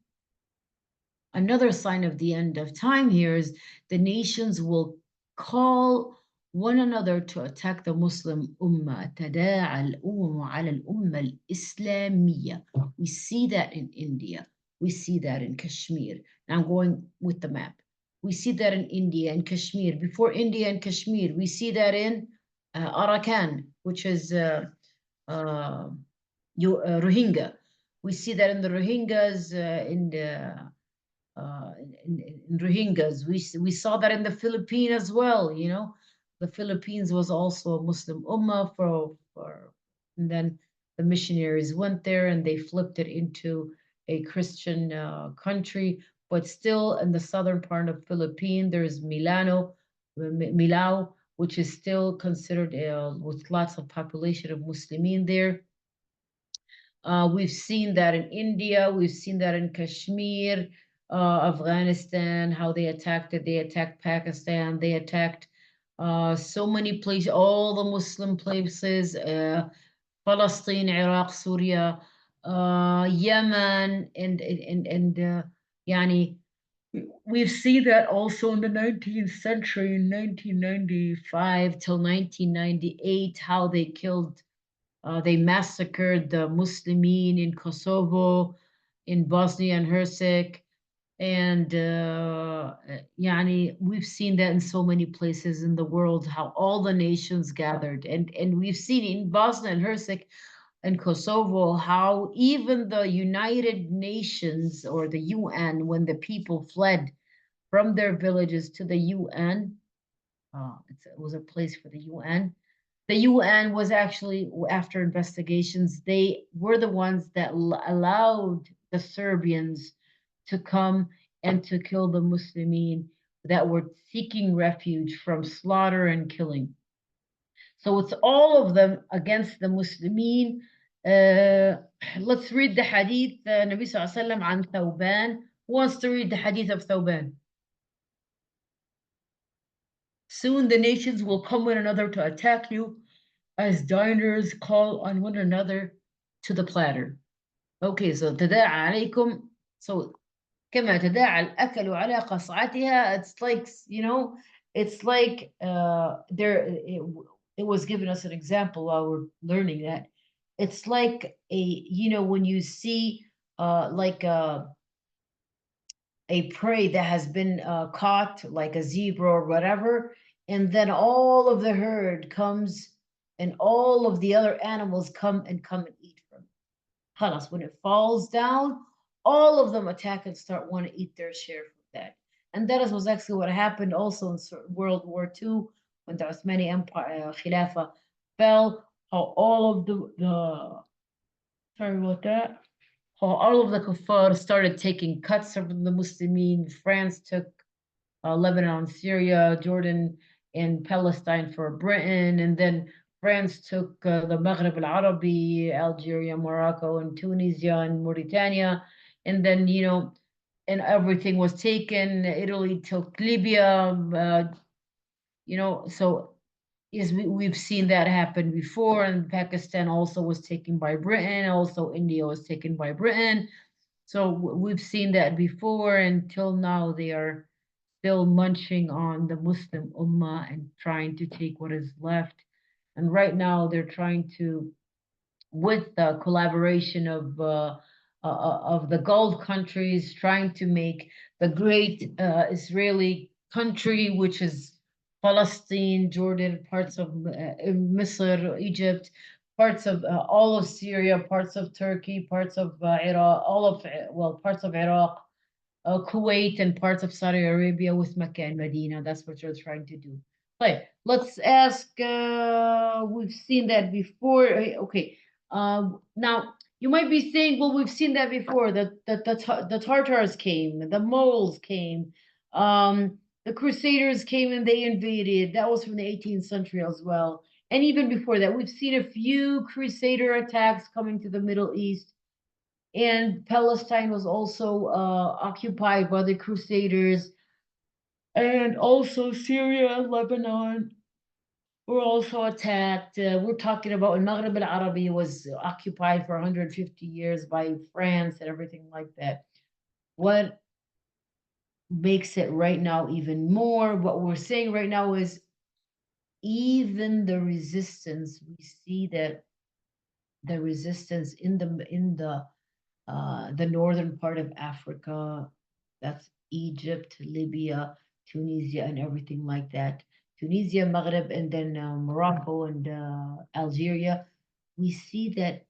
Another sign of the end of time here is the nations will call one another to attack the Muslim ummah. تداعى الأمم على الأمة الإسلامية. We see that in India. We see that in Kashmir. Now I'm going with the map. We see that in India and Kashmir. Before India and Kashmir, we see that in Arakan, which is Rohingya. We see that in the Rohingyas in Rohingyas. We saw that in the Philippines as well. You know, the Philippines was also a Muslim ummah and then the missionaries went there and they flipped it into a Christian country. But still, in the southern part of Philippines, there's Milao, which is still considered with lots of population of Muslimin there. We've seen that in India. We've seen that in Kashmir. Afghanistan, how they attacked it. They attacked Pakistan. They attacked so many places, all the Muslim places, Palestine, Iraq, Syria, Yemen, and we've seen that also in the 19th century, in 1995 till 1998, how they killed, they massacred the Muslimin in Kosovo, in Bosnia and Herzegovina. And we've seen that in so many places in the world, how all the nations gathered. And we've seen in Bosnia and Herzegovina and Kosovo how even the United Nations or the UN, when the people fled from their villages to the UN, it was a place for the UN. The UN was actually, after investigations, they were the ones that allowed the Serbians to come and to kill the Muslimin that were seeking refuge from slaughter and killing. So it's all of them against the Muslimin. Let's read the hadith, Nabi Sallallahu Alaihi Wasallam an Thawban. Who wants to read the hadith of Thawban? Soon the nations will come one another to attack you, as diners call on one another to the platter. Okay, so تداعى عليكم. So كما تداعى الأكل على قصعتها. It's like, you know, it's like it was given us an example while we're learning that. It's like you know, when you see like a prey that has been caught, like a zebra or whatever, and then all of the herd comes and all of the other animals come and eat from it. Khalas, when it falls down, all of them attack and start want to eat their share from that. And that was actually what happened also in World War II when the Uthmani Empire, Khilafah, fell. How all of the sorry about that. All of the kuffar started taking cuts from the Muslimin. France took Lebanon, Syria, Jordan, and Palestine for Britain, and then France took the Maghreb al-Arabi, Algeria, Morocco, and Tunisia, and Mauritania, and then, you know, and everything was taken. Italy took Libya, you know, so yes, we've seen that happen before, and Pakistan also was taken by Britain. Also, India was taken by Britain. So we've seen that before. Until now, they are still munching on the Muslim Ummah and trying to take what is left. And right now, they're trying to, with the collaboration of the Gulf countries, trying to make the great Israeli country, which is Palestine, Jordan, parts of Misr, Egypt, parts of all of Syria, parts of Turkey, parts of Iraq, all of, well, parts of Iraq, Kuwait, and parts of Saudi Arabia with Mecca and Medina. That's what you're trying to do. Right. Let's ask, we've seen that before. Okay. Now, you might be saying, well, we've seen that before. The Tartars came, the Mongols came, the Crusaders came and they invaded. That was from the 18th century as well. And even before that, we've seen a few Crusader attacks coming to the Middle East. And Palestine was also occupied by the Crusaders. And also Syria and Lebanon were also attacked. We're talking about Maghreb al-Arabi was occupied for 150 years by France and everything like that. What makes it right now even more, what we're saying right now is even the resistance, we see that the resistance in the northern part of Africa, that's Egypt, Libya, Tunisia, and everything like that. Tunisia, Maghreb, and then Morocco and Algeria. We see that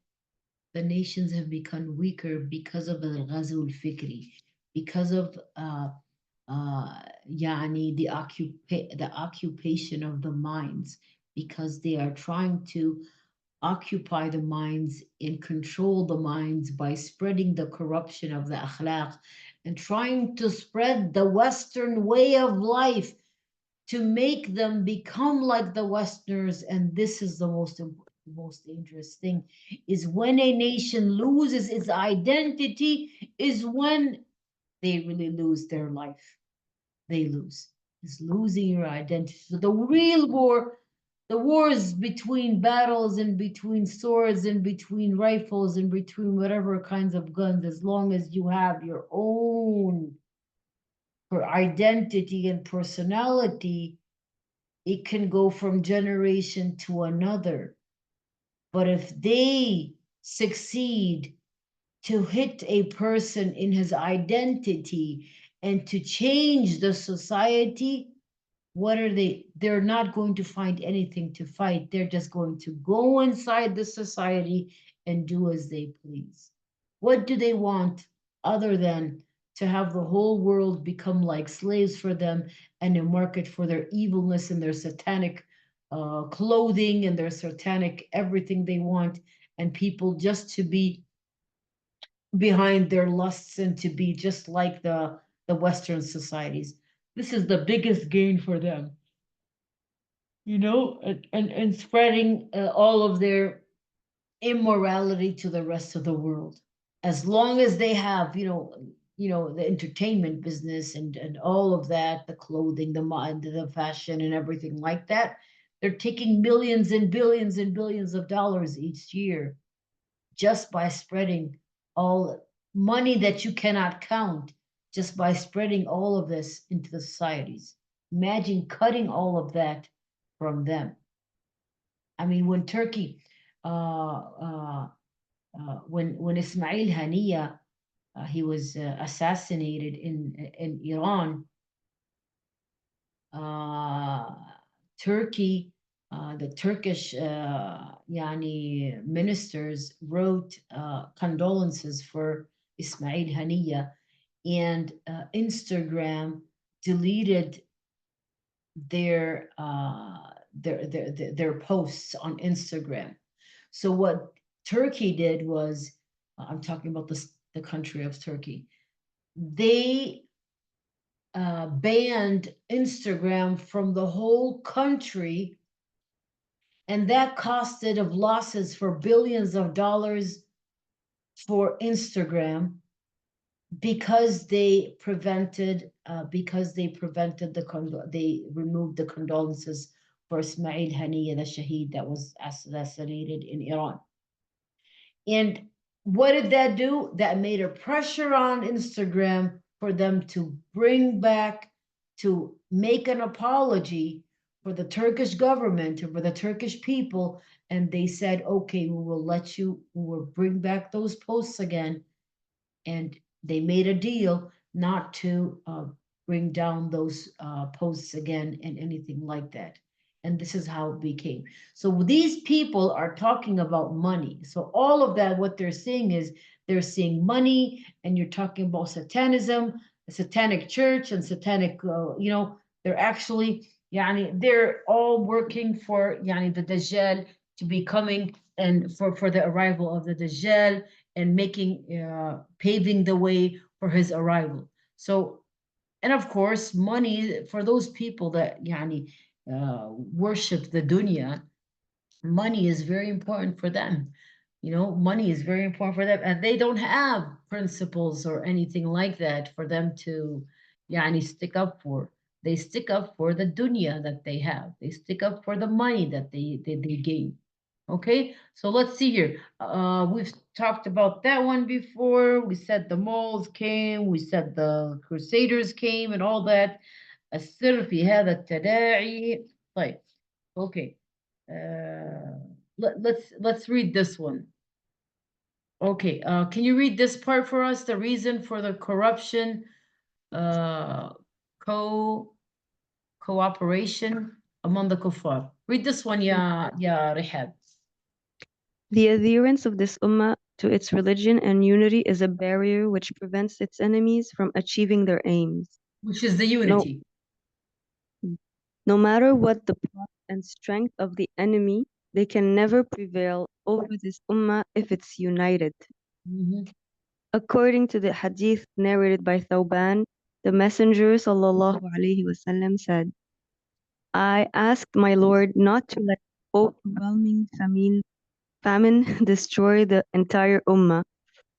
the nations have become weaker because of the Ghazw al-Fikri, because of the occupation of the minds, because they are trying to occupy the minds and control the minds by spreading the corruption of the akhlaq and trying to spread the Western way of life to make them become like the Westerners. And this is the most dangerous thing, is when a nation loses its identity, is when they really lose their life. They lose. It's losing your identity. So the real war, the wars between battles and between swords and between rifles and between whatever kinds of guns, as long as you have your own identity and personality, it can go from generation to another. But if they succeed to hit a person in his identity and to change the society, what are they? They're not going to find anything to fight. They're just going to go inside the society and do as they please. What do they want other than to have the whole world become like slaves for them and a market for their evilness and their satanic clothing and their satanic everything they want, and people just to be behind their lusts and to be just like the Western societies? This is the biggest gain for them, you know, and spreading all of their immorality to the rest of the world. As long as they have, you you know, the entertainment business and all of that, the clothing, the fashion and everything like that. They're taking millions and billions and billions of dollars each year just by spreading all money that you cannot count, just by spreading all of this into the societies. Imagine cutting all of that from them. I mean, when Turkey, when Ismail Haniya, he was assassinated in Iran. Turkey, the Turkish yani ministers wrote condolences for Ismail Haniya, and Instagram deleted their posts on Instagram. So what Turkey did was, I'm talking about the country of Turkey, they banned Instagram from the whole country, and that costed of losses for billions of dollars for Instagram because they prevented they removed the condolences for Ismail Haniya, the Shaheed that was assassinated in Iran. And what did that do? That made a pressure on Instagram for them to bring back, to make an apology for the Turkish government and for the Turkish people. And they said, okay, we will bring back those posts again. And they made a deal not to bring down those posts again and anything like that. And this is how it became. So these people are talking about money. So all of that, what they're saying is they're saying money, and you're talking about satanism, the satanic church and satanic, they're actually, they're all working for the Dajjal to be coming, and for the arrival of the Dajjal, and making, paving the way for his arrival. So, and of course, money for those people that worship the dunya, money is very important for them. Money is very important for them, and they don't have principles or anything like that for them to stick up for. They stick up for the dunya that they have. They stick up for the money that they gain. Okay, so let's see here. We've talked about that one before. We said the moles came, we said the crusaders came and all that. السر في هذا التداعي. طيب, okay. Let's read this one. Okay, can you read this part for us? The reason for the corruption, cooperation among the kuffar. Read this one, ya Rihab. The adherence of this ummah to its religion and unity is a barrier which prevents its enemies from achieving their aims. Which is the unity. No matter what the plot and strength of the enemy, they can never prevail over this ummah if it's united. Mhm. According to the hadith narrated by Thawban, the Messenger ﷺ said, I asked my Lord not to let overwhelming famine destroy the entire ummah,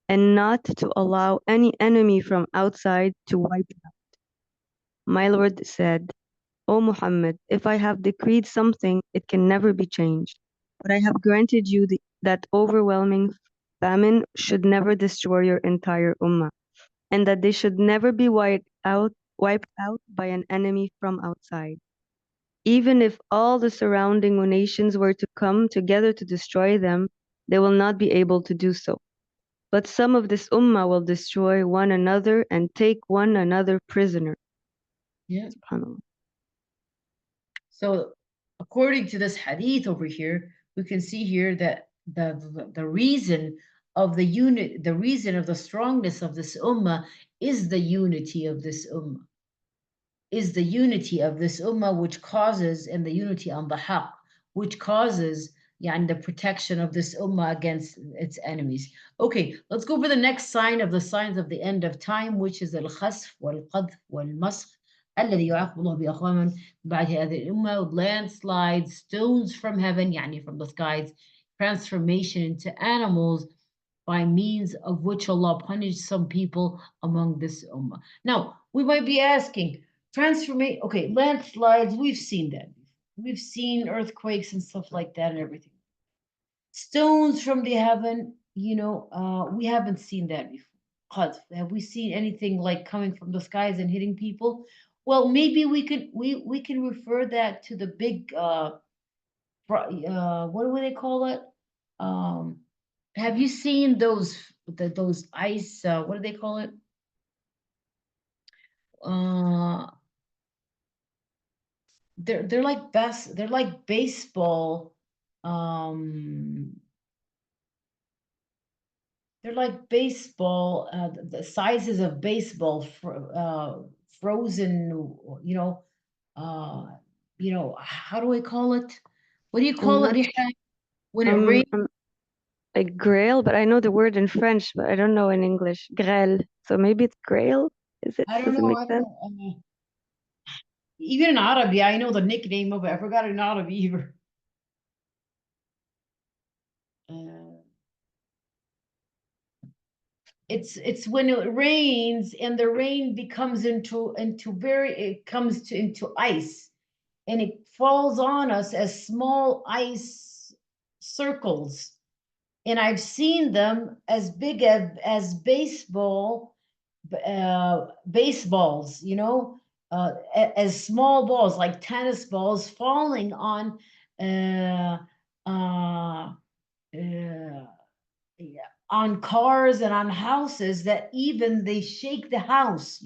and not to allow any enemy from outside to wipe it out. My Lord said, O Muhammad, if I have decreed something, it can never be changed. But I have granted you that overwhelming famine should never destroy your entire ummah, and that they should never be wiped out by an enemy from outside. Even if all the surrounding nations were to come together to destroy them, they will not be able to do so. But some of this ummah will destroy one another and take one another prisoner. Yeah. SubhanAllah. So according to this hadith over here, we can see here that the reason of the unit, the reason of the strongness of this ummah is the unity of this ummah. Is the unity of this ummah, which causes, and the unity on the haqq, which causes the protection of this ummah against its enemies. Okay, let's go over the next sign of the signs of the end of time, which is al-khasf wal-qadf wal-masq. الذي يعاقب الله بأقوام بعد هذه الأمة, landslides, stones from heaven, from the skies, transformation into animals, by means of which Allah punished some people among this ummah. Now, we might be asking, transformation, okay, landslides, we've seen that. We've seen earthquakes and stuff like that and everything. Stones from the heaven, we haven't seen that before. Have we seen anything like coming from the skies and hitting people? Well, maybe we can refer that to the big what do they call it? Have you seen those ice? What do they call it? They're like they're like baseball. They're like baseball. The sizes of baseball, frozen. Uh, how do I call it? What do you I'm call it, not Rihan, when it rains? like grail, but I know the word in French, but I don't know in English. Grêle. So maybe it's grail. Is it? I don't Does it know. make I don't sense? know. Even in Arabic, I know the nickname of it. I forgot it in Arabic either. It's when it rains and the rain becomes it comes to into ice, and it falls on us as small ice circles. And I've seen them as big as baseballs, as small balls like tennis balls falling on uh, uh, uh, yeah, on cars and on houses, that even they shake the house,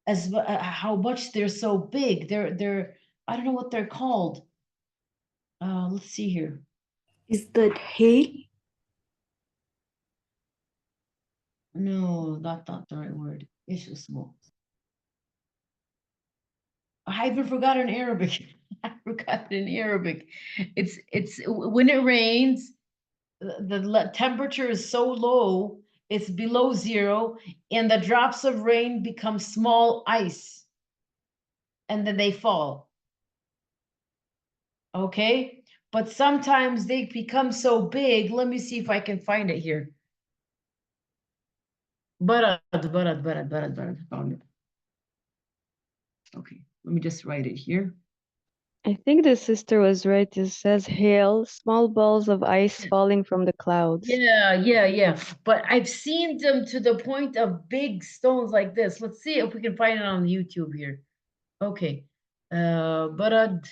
as how much they're so big. They're I don't know what they're called. Let's see here. Is that hail? No, that's not the right word. Issue small. I even forgot in Arabic. I forgot in Arabic. It's when it rains, the temperature is so low, it's below zero, and the drops of rain become small ice, and then they fall. Okay? But sometimes they become so big. Let me see if I can find it here. Barad. Found it. Okay, let me just write it here. I think the sister was right. It says hail, small balls of ice falling from the clouds. Yeah. But I've seen them to the point of big stones like this. Let's see if we can find it on YouTube here. Okay. برد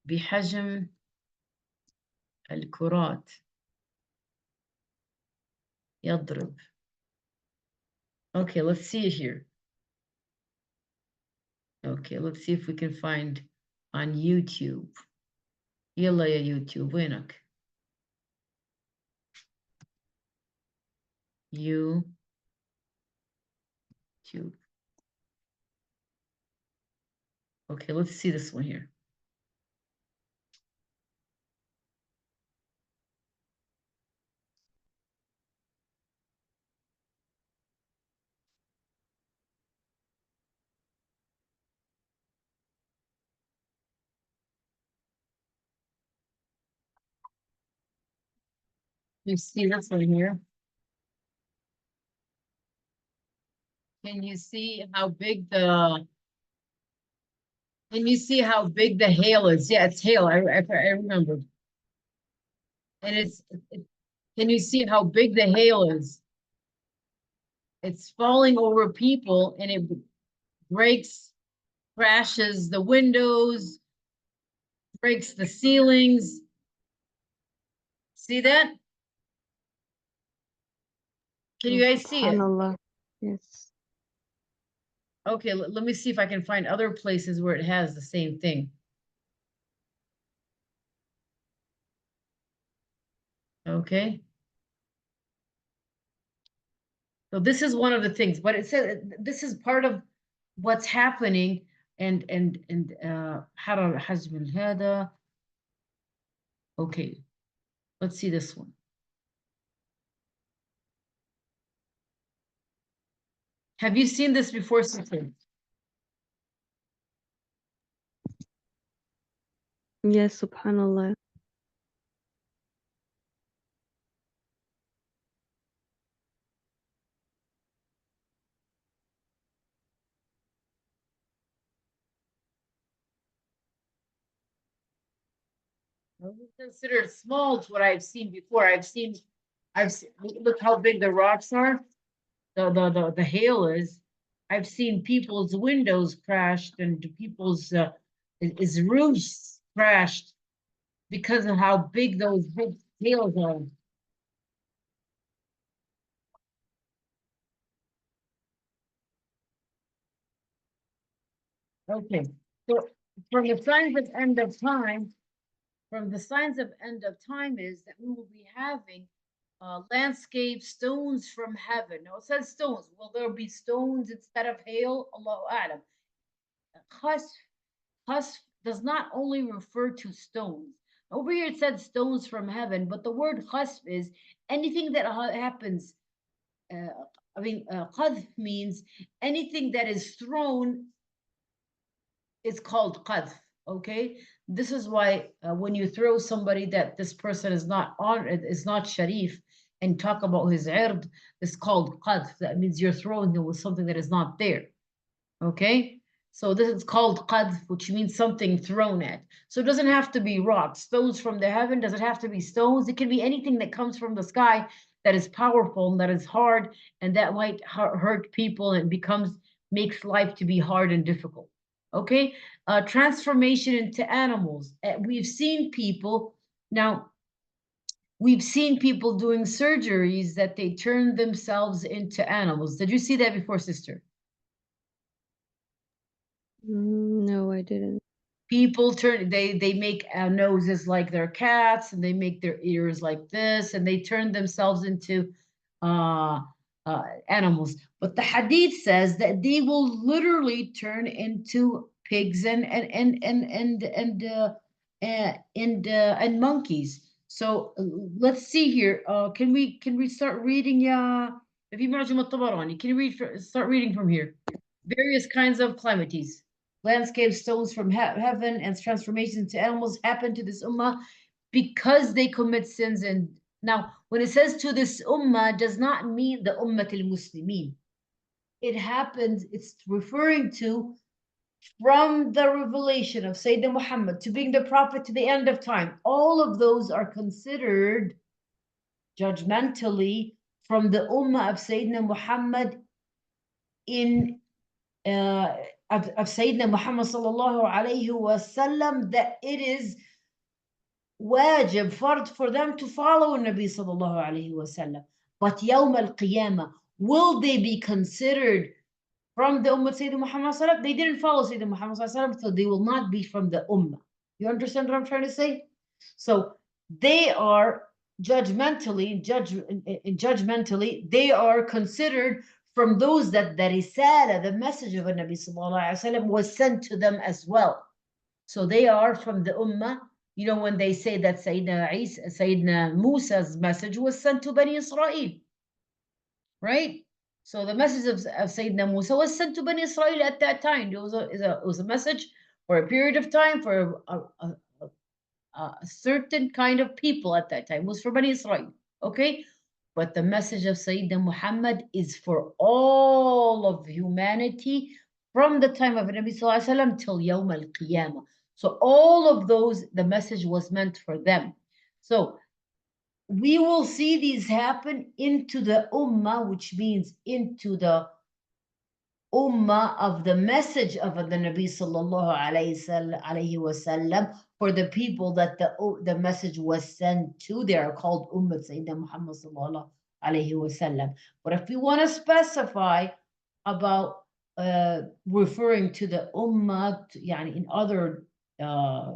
بحجم الكرات يضرب. Okay, let's see it here. Okay, let's see if we can find on YouTube. يلا يا YouTube, وينك؟ YouTube. Okay, let's see this one here. You see this one here? Can you see how big the hail is? Yeah, it's hail. I remember. And can you see how big the hail is? It's falling over people, and it breaks, crashes the windows, breaks the ceilings. See that? Can you guys see it? Subhanallah. Yes. Okay, let me see if I can find other places where it has the same thing. Okay. So this is one of the things, but it says this is part of what's happening. And حرر حجم هذا. Okay, let's see this one. Have you seen this before, sister? Yes, subhanallah. Considered small to what I've seen before. I've seen, look how big the rocks are. The hail is. I've seen people's windows crashed and people's is roofs crashed because of how big those big hails are. Okay, so from the signs of end of time, is that we will be having landscape stones from heaven. Now it says stones. Will there be stones instead of hail? Allahu A'lam. Khasf does not only refer to stones. Over here it said stones from heaven, but the word khasf is anything that happens. Qadh means anything that is thrown is called qadh. Okay, this is why when you throw somebody that this person is not sharif, and talk about his ird, it's called qadh. That means you're throwing him with something that is not there. Okay, so this is called qadh, which means something thrown at. So it doesn't have to be rocks, stones from the heaven. Does it have to be stones? It can be anything that comes from the sky that is powerful and that is hard, and that might hurt people and makes life to be hard and difficult. Okay, transformation into animals. We've seen people doing surgeries that they turn themselves into animals. Did you see that before, sister? No, I didn't. People they make noses like their cats, and they make their ears like this, and they turn themselves into animals. But the hadith says that they will literally turn into pigs and monkeys. So let's see here. Can we start reading? If you can you start reading from here? Various kinds of calamities, landscape stones from heaven, and transformations to animals happen to this ummah because they commit sins. And now, when it says to this ummah, does not mean the ummah al-muslimin. It happens, it's referring to from the revelation of Sayyidina Muhammad to being the prophet to the end of time. All of those are considered judgmentally from the ummah of Sayyidina Muhammad of Sayyidina Muhammad sallallahu alayhi wasallam, that it is wajib, fard, for them to follow Nabi sallallahu alayhi wasallam. But Yawm al-Qiyamah, will they be considered from the Ummah of Sayyidina Muhammad sallallahu alayhi wasallam? They didn't follow Sayyidina Muhammad sallallahu alayhi wasallam, so they will not be from the Ummah. You understand what I'm trying to say? So they are judgmentally, they are considered from those that the risala, the message of the Nabi sallallahu alaihi wasallam, was sent to them as well. So they are from the ummah. You know, when they say that Sayyidina Musa's message was sent to Bani Israel, right? So the message of Sayyidina Musa was sent to Bani Israel at that time. It was a message for a period of time for a certain kind of people at that time. It was for Bani Israel, okay? But the message of Sayyidina Muhammad is for all of humanity from the time of Nabi Sallallahu Alaihi Wasallam till Yawm al-Qiyamah. So all of those, the message was meant for them. So we will see these happen into the ummah, which means into the ummah of the message of the Nabi Sallallahu Alaihi Wasallam, for the people that the message was sent to. They are called Ummah Sayyidina Muhammad Sallallahu Alaihi Wasallam. But if we want to specify about referring to the Ummah, in other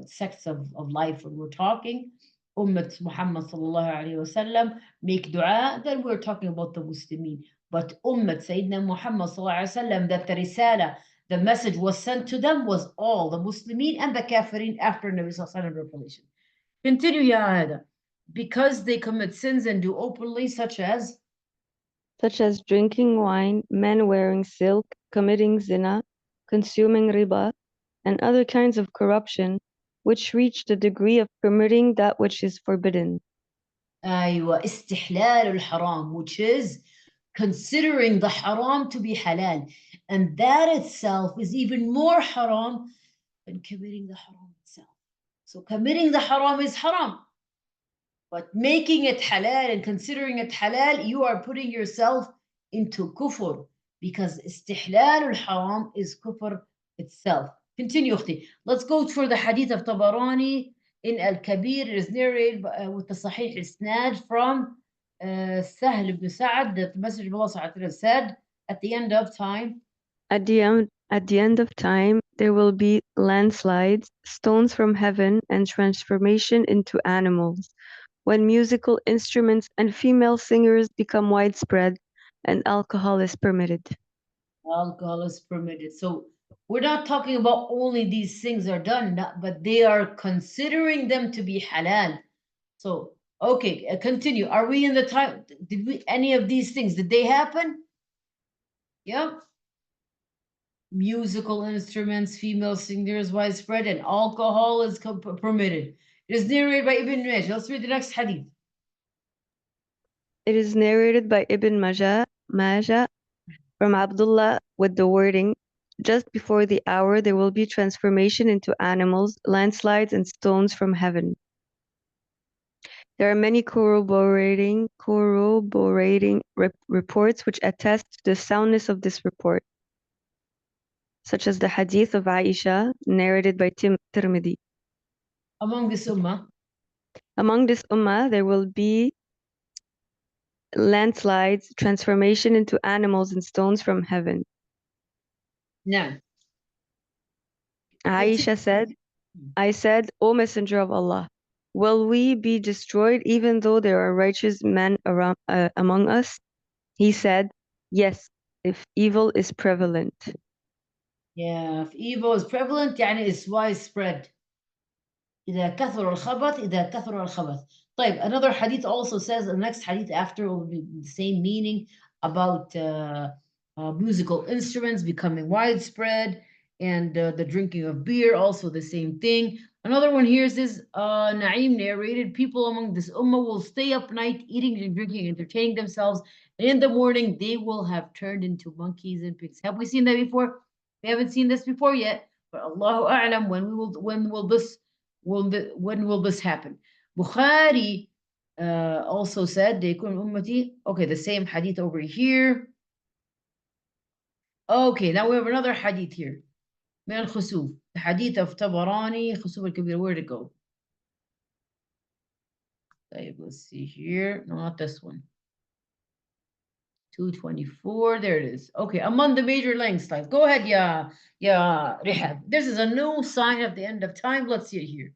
sects of life, when we're talking Ummah Muhammad Sallallahu Alaihi Wasallam, make dua, then we're talking about the Muslimin. But Ummah Sayyidina Muhammad Sallallahu Alaihi Wasallam, that the risala, the message was sent to them, was all the Muslimin and the Kafirin after Nabi Sallallahu Alaihi Wasallam revelation. Continue, Ya Ada. Because they commit sins and do openly, such as drinking wine, men wearing silk, committing zina, consuming riba, and other kinds of corruption, which reach the degree of permitting that which is forbidden. أيوة, استحلال الحرام, which is considering the haram to be halal. And that itself is even more haram than committing the haram itself. So committing the haram is haram. But making it halal and considering it halal, you are putting yourself into kufr. Because istihlal al-haram is kufr itself. Continue, أختي. Let's go for the hadith of Tabarani in Al-Kabir. It is narrated with the Sahih isnad from Sahl ibn Sa'ad. The Messenger of Allah said, at the end of time, At the end of time, there will be landslides, stones from heaven, and transformation into animals, when musical instruments and female singers become widespread, and alcohol is permitted. alcohol is permitted. So we're not talking about only these things are done, but they are considering them to be halal. So, okay, continue. Are we in the time? Did we any of these things? Did they happen? Yeah. Musical instruments, female singers, widespread, and alcohol is permitted. It is narrated by Ibn Majah. Let's read the next hadith. It is narrated by Ibn Majah from Abdullah with the wording, just before the hour there will be transformation into animals, landslides, and stones from heaven. There are many corroborating reports which attest to the soundness of this report, such as the hadith of Aysha, narrated by Tirmidhi. Among this ummah, Among this ummah, there will be landslides, transformation into animals and stones from heaven. now, Aisha said, I said, O Messenger of Allah, will we be destroyed even though there are righteous men among us? He said, yes, if evil is prevalent. yeah, if evil is prevalent, يعني it's widespread. إذا كثر الخبث إذا كثر الخبث. طيب, another hadith also says, the next hadith after will be the same meaning about musical instruments becoming widespread, and the drinking of beer, also the same thing. Another one here says, Naeem narrated, people among this ummah will stay up night eating and drinking, entertaining themselves, and in the morning they will have turned into monkeys and pigs. Have we seen that before? We haven't seen this before yet, but Allahu A'lam, when will this happen? Bukhari also said, okay, the same hadith over here. Okay, now we have another hadith here. من الخسوف, the hadith of Tabarani, خسوف الكبير. Where'd it go? Let's see here. No, not this one. 224. There it is. Okay, among the major landslides. Go ahead, yeah, Rihab. This is a new sign of the end of time. Let's see it here.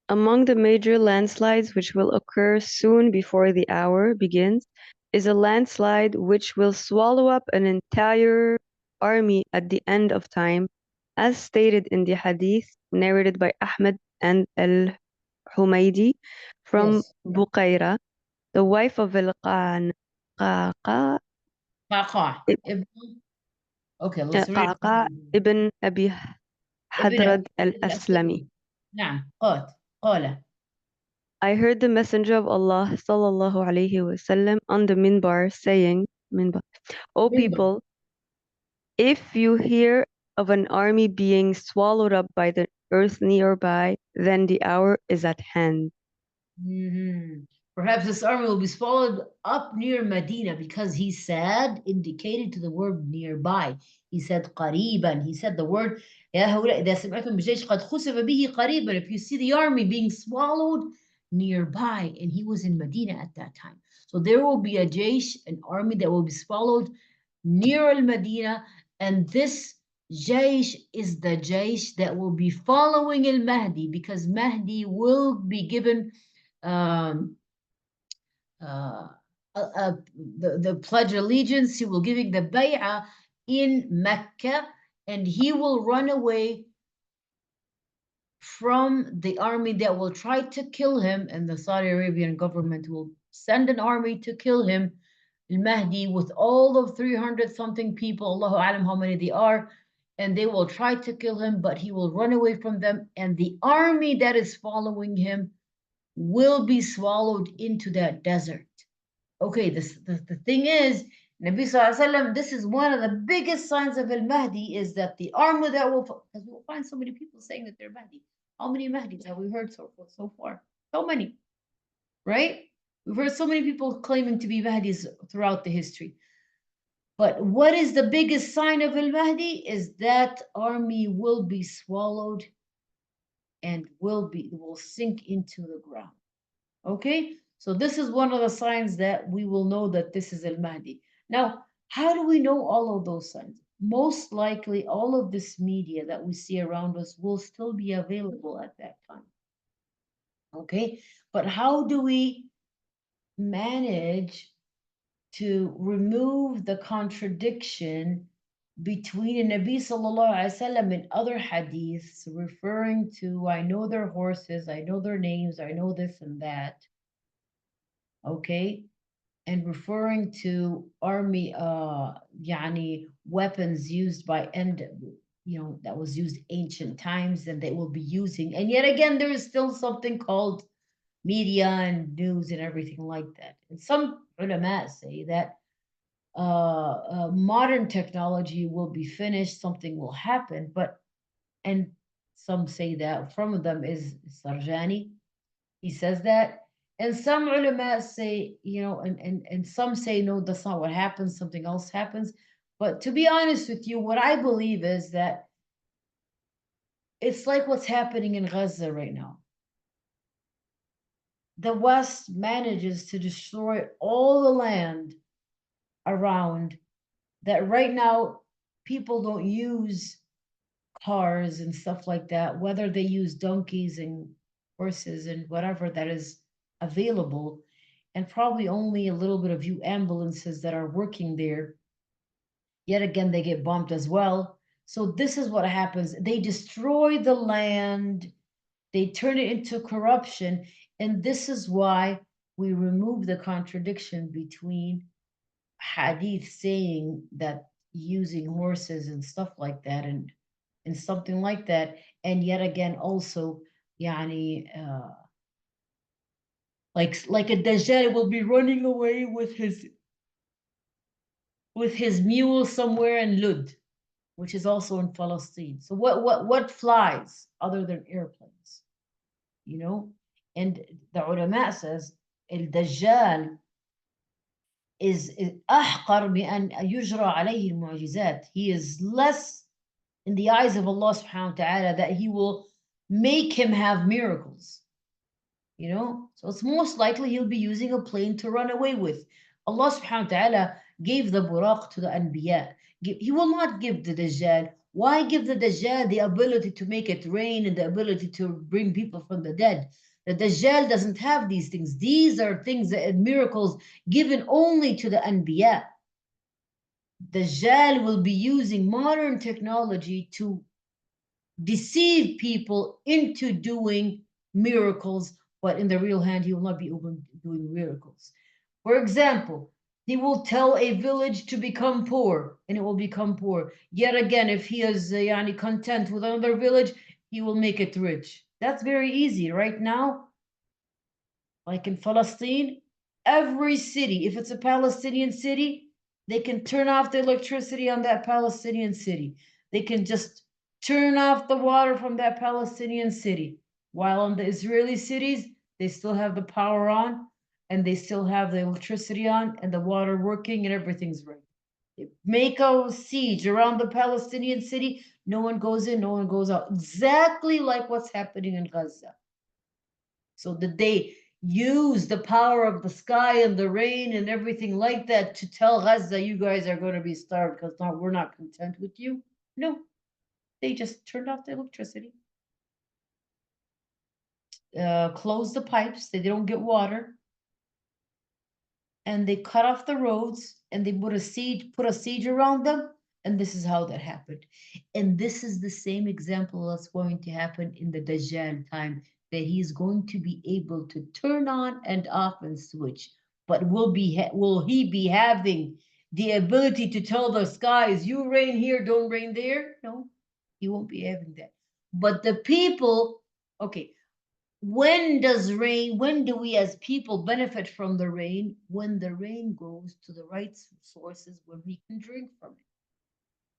Among the major landslides which will occur soon before the hour begins is a landslide which will swallow up an entire army at the end of time, as stated in the hadith narrated by Ahmad and al-Humaydi from Yes. Buqayra, the wife of al-Qaqa. Okay, let's read. Qaqa ibn Abi Hadrad al-Aslami. نعم, قال. I heard the Messenger of Allah sallallahu alayhi wasallam on the minbar saying, O people, if you hear of an army being swallowed up by the earth nearby, then the hour is at hand. Perhaps this army will be swallowed up near Medina, because he said, indicated to the word nearby. He said قريبا. He said the word يا هؤلاء إذا سمعتم بجيش قد خسف به قريبا. If you see the army being swallowed nearby, and he was in Medina at that time. So there will be a jaysh, an army that will be swallowed near al-Medina, and this jaysh is the jaysh that will be following al-Mahdi, because Mahdi will be given the pledge allegiance. He will giving the bay'ah in Mecca, and he will run away from the army that will try to kill him, and the Saudi Arabian government will send an army to kill him, al-Mahdi, with all of 300 something people, Allahu Alam how many they are, and they will try to kill him, but he will run away from them, and the army that is following him will be swallowed into that desert. Okay, the thing is, Nabi Sallallahu Alaihi Wasallam, this is one of the biggest signs of al-Mahdi, is that the army that will, because we'll find so many people saying that they're Mahdi. How many Mahdis have we heard so far? So many, right? We've heard so many people claiming to be Mahdis throughout the history. But what is the biggest sign of al-Mahdi is that army will be swallowed and will sink into the ground. Okay? So this is one of the signs that we will know that this is al-Mahdi. Now, how do we know all of those signs? Most likely all of this media that we see around us will still be available at that time. Okay? But how do we manage to remove the contradiction between the Nabi sallallahu alaihi wasallam and other hadiths referring to, I know their horses, I know their names, I know this and that, okay, and referring to army, yani weapons used by that was used ancient times and they will be using, and yet again there is still something called media and news and everything like that. And some ulama say that modern technology will be finished, something will happen, and some say that, from them is Sarjani, he says that, and some ulama say, and some say, no, that's not what happens, something else happens. But to be honest with you, what I believe is that it's like what's happening in Gaza right now. The West manages to destroy all the land around that. Right now, people don't use cars and stuff like that, whether they use donkeys and horses and whatever that is available, and probably only a little bit of few ambulances that are working there. Yet again, they get bumped as well. So this is what happens. They destroy the land, they turn it into corruption, and this is why we remove the contradiction between hadith saying that using horses and stuff like that and something like that, and yet again also yani like a Dajjal will be running away with his mule somewhere in Lud, which is also in Palestine. So what flies other than airplanes, and the ulama says al-Dajjal is أحقر بأن يجرى عليه المعجزات. He is less in the eyes of Allah subhanahu wa ta'ala that he will make him have miracles. So it's most likely he'll be using a plane to run away with. Allah subhanahu wa ta'ala gave the buraq to the anbiya. He will not give the Dajjal. Why give the Dajjal the ability to make it rain and the ability to bring people from the dead? The Dajjal doesn't have these things. These are things that miracles given only to the Anbiya. Dajjal will be using modern technology to deceive people into doing miracles, but in the real hand, he will not be doing miracles. For example, he will tell a village to become poor, and it will become poor. Yet again, if he is content with another village, he will make it rich. That's very easy right now. Like in Palestine, every city, if it's a Palestinian city, they can turn off the electricity on that Palestinian city. They can just turn off the water from that Palestinian city. While on the Israeli cities, they still have the power on, and they still have the electricity on, and the water working, and everything's right. They make a siege around the Palestinian city. No one goes in, no one goes out. Exactly like what's happening in Gaza. So did they use the power of the sky and the rain and everything like that to tell Gaza, you guys are going to be starved because we're not content with you? No, they just turned off the electricity, closed the pipes, they don't get water, and they cut off the roads, and they put a siege around them, and this is how that happened. And this is the same example that's going to happen in the Dajjal time, that he's going to be able to turn on and off and switch. But will he be having the ability to tell the skies, you rain here, don't rain there? No, he won't be having that. But the people, okay, when do we as people benefit from the rain? When the rain goes to the right sources where we can drink from it.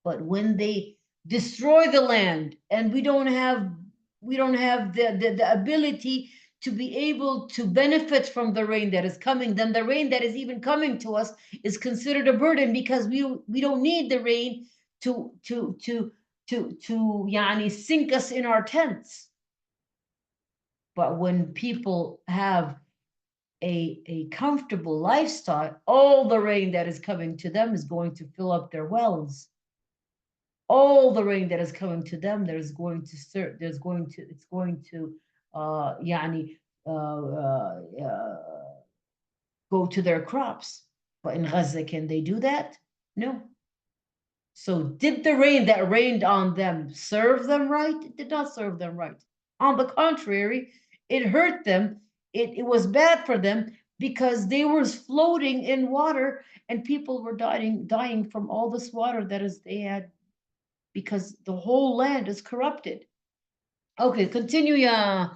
But when they destroy the land and we don't have the ability to be able to benefit from the rain that is coming, then the rain that is even coming to us is considered a burden, because we don't need the rain to yani sink us in our tents. But when people have a comfortable lifestyle, all the rain that is coming to them is going to fill up their wells. All the rain that is coming to them, it's going to يعني go to their crops. But in Gaza, can they do that? No. So did the rain that rained on them serve them right? It did not serve them right. On the contrary, it hurt them. It was bad for them, because they were floating in water, and people were dying from all this water that is they had, because the whole land is corrupted. Okay, continue, ya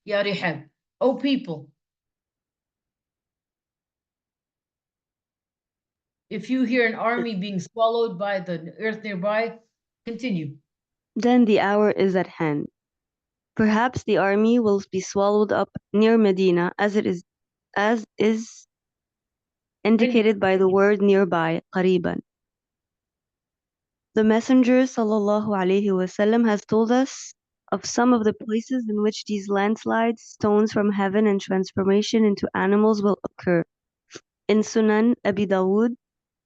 Rihab. Oh, people, if you hear an army being swallowed by the earth nearby, continue. Then the hour is at hand. Perhaps the army will be swallowed up near Medina, as is indicated by the word nearby, قريبا. The Messenger ﷺ has told us of some of the places in which these landslides, stones from heaven, and transformation into animals will occur. In Sunan Abi Dawud,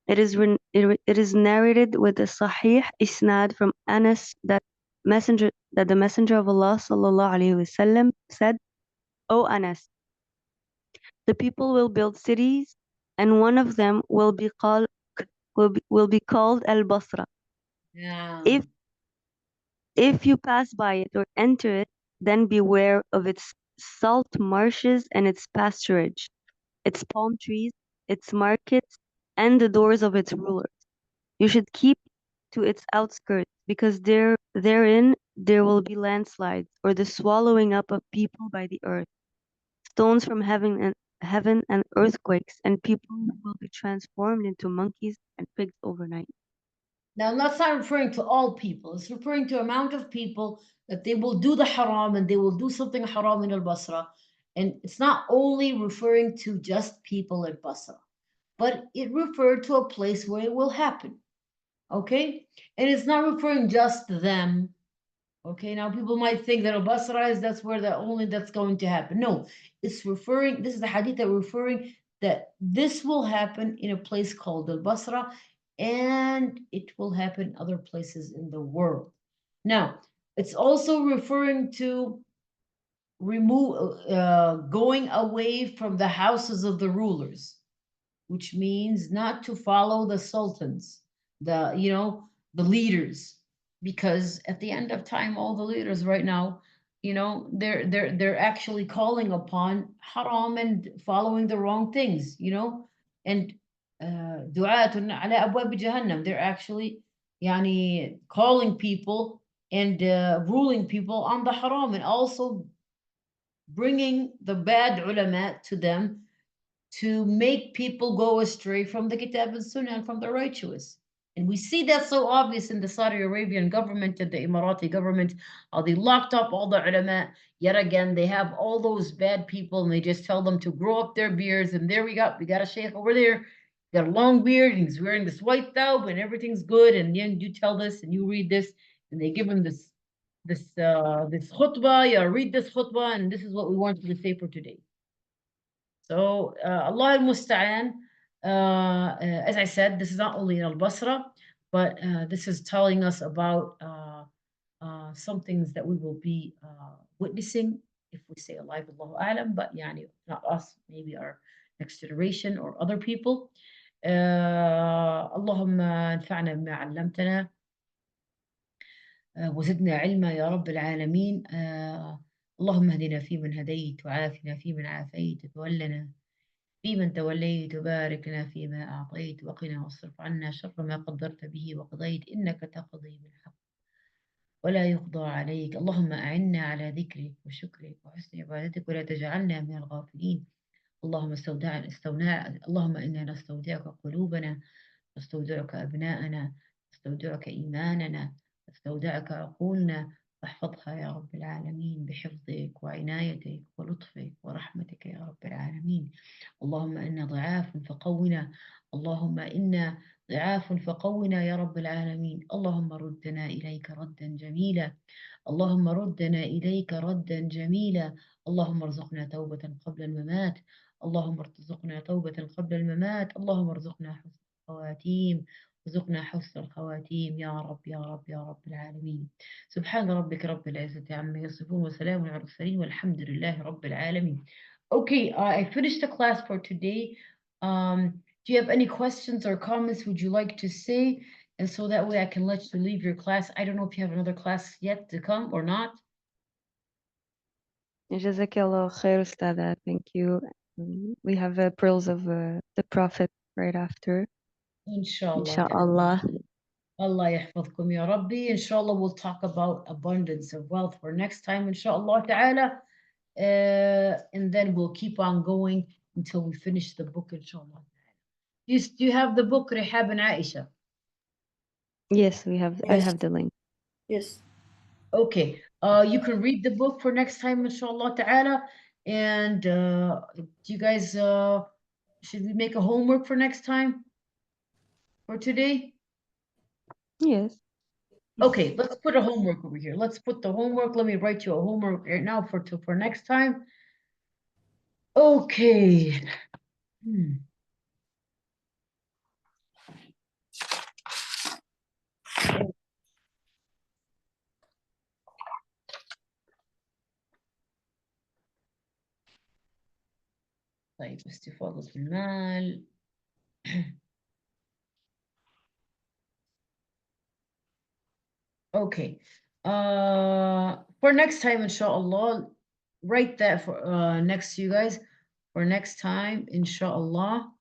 it is narrated with a Sahih isnad from Anas that the Messenger of Allah ﷺ said, "O Anas, the people will build cities, and one of them will be called al-Basra. Yeah. If you pass by it or enter it, then beware of its salt marshes and its pasturage, its palm trees, its markets, and the doors of its rulers. You should keep to its outskirts, because therein there will be landslides, or the swallowing up of people by the earth, stones from heaven and earthquakes, and people will be transformed into monkeys and pigs overnight." Now, that's not referring to all people. It's referring to amount of people that they will do the haram, and they will do something haram in al-Basra. And it's not only referring to just people at Basra, but it referred to a place where it will happen. Okay? And it's not referring just to them. Okay, now people might think that al-Basra that's where that's going to happen. No, it's referring, this is the hadith that referring that this will happen in a place called al-Basra, and it will happen other places in the world. Now, it's also referring to going away from the houses of the rulers, which means not to follow the sultans, the leaders, because at the end of time, all the leaders right now, they're actually calling upon haram and following the wrong things, and du'atun ala abwab jahannam. They're actually yani calling people and ruling people on the haram, and also bringing the bad ulama to them to make people go astray from the Kitab and Sunnah and from the righteous. And we see that so obvious in the Saudi Arabian government and the Emirati government, how they locked up all the ulama. Yet again, they have all those bad people, and they just tell them to grow up their beards. And there we got a sheikh over there, got a long beard, and he's wearing this white thawb, and everything's good. And then you tell this, and you read this, and they give him this khutbah. Yeah, read this khutbah, and this is what we want you to say for today. So Allah al-Musta'an, as I said, this is not only in al-Basra, but this is telling us about some things that we will be witnessing if we stay alive, Allahu A'lam, but yani, not us, maybe our next generation or other people. اللهم انفعنا بما علمتنا وزدنا علما يا رب العالمين. اللهم اهدنا فيمن هديت، وعافنا فيمن عافيت، وتولنا فيمن توليت، وبارك لنا فيما أعطيت، وقنا واصرف عنا شر ما قدرت به وقضيت، إنك تقضي بالحق ولا يقضى عليك. اللهم أعنا على ذكرك وشكرك وحسن عبادتك، ولا تجعلنا من الغافلين. اللهم اللهم إنا نستودعك قلوبنا، نستودعك أبناءنا، نستودعك إيماننا، نستودعك عقولنا، احفظها يا رب العالمين بحفظك وعنايتك ولطفك ورحمتك يا رب العالمين. اللهم إنا ضعاف فقونا، اللهم إنا ضعاف فقونا يا رب العالمين. اللهم ردنا إليك ردا جميلا، اللهم ردنا إليك ردا جميلا. اللهم ارزقنا توبة قبل الممات، اللهم ارزقنا توبة قبل الممات. اللهم ارزقنا حسن الخواتيم، ارزقنا حسن الخواتيم يا رب يا رب يا رب العالمين. سبحان ربك رب العزة عما يصفون وسلام على المرسلين والحمد لله رب العالمين. Okay, I finished the class for today. Do you have any questions or comments would you like to say? And so that way I can let you leave your class. I don't know if you have another class yet to come or not. جزاك الله خير أستاذة. Thank you. We have pearls of the Prophet right after. Inshallah. Inshallah. Allah yahfadkum ya Rabbi. Inshallah, we'll talk about abundance of wealth for next time, inshallah ta'ala. And then we'll keep on going until we finish the book, inshallah. Do you have the book, Rihab and Aisha? Yes, we have. I Yes. have the link. Yes. Okay. You can read the book for next time, inshallah ta'ala. And do you guys, should we make a homework for next time? For today? Yes. Okay, let's put a homework over here. Let's put the homework. Let me write you a homework right now for next time. Okay. طيب استفاضة المال. Okay. For next time, inshallah, write that for next to you guys. For next time, inshallah,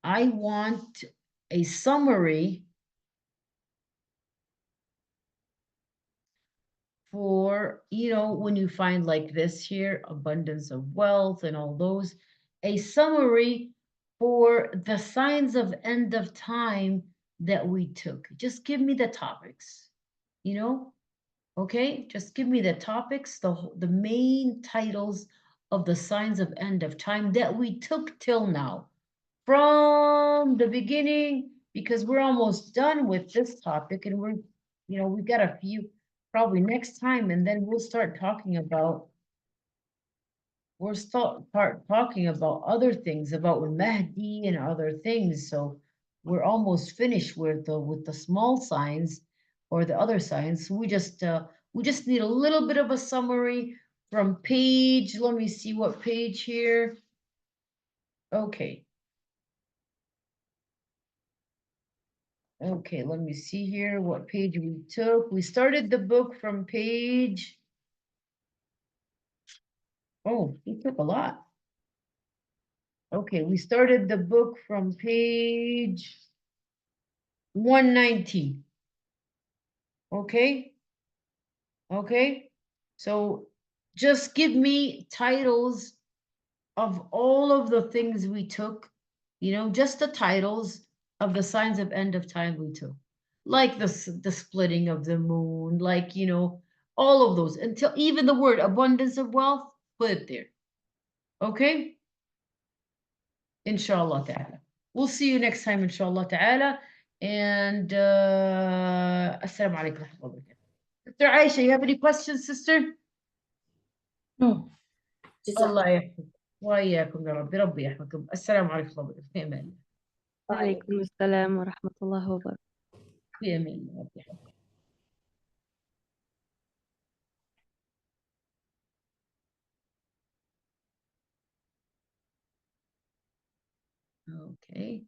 I want a summary for, when you find like this here, abundance of wealth and all those, a summary for the signs of end of time that we took. Just give me the topics, okay? Just give me the topics, the main titles of the signs of end of time that we took till now. From the beginning, because we're almost done with this topic and we've got a few probably next time, and then we'll start talking about other things about Mahdi and other things. So we're almost finished with the small signs or the other signs. So we just need a little bit of a summary from page. Let me see what page here. Okay. Okay, let me see here what page we took. We started the book from page. Oh, we took a lot. Okay, we started the book from page 190. Okay. Okay. So just give me titles of all of the things we took, just the titles of the signs of end of time we took. Like the splitting of the moon, like, all of those, until even the word abundance of wealth, put it there. Okay? Inshallah ta'ala. We'll see you next time, inshallah ta'ala. And assalamu alaikum wa rahmatullahi wa barakatuh. Sister Aisha, you have any questions, sister? No. الله يحفظك وإياكم يا رب، ربي يحفظكم. السلام عليكم ورحمة الله وبركاته. في أمان الله. وعليكم السلام ورحمة الله وبركاته. في أمان الله، ربي يحفظك. Okay.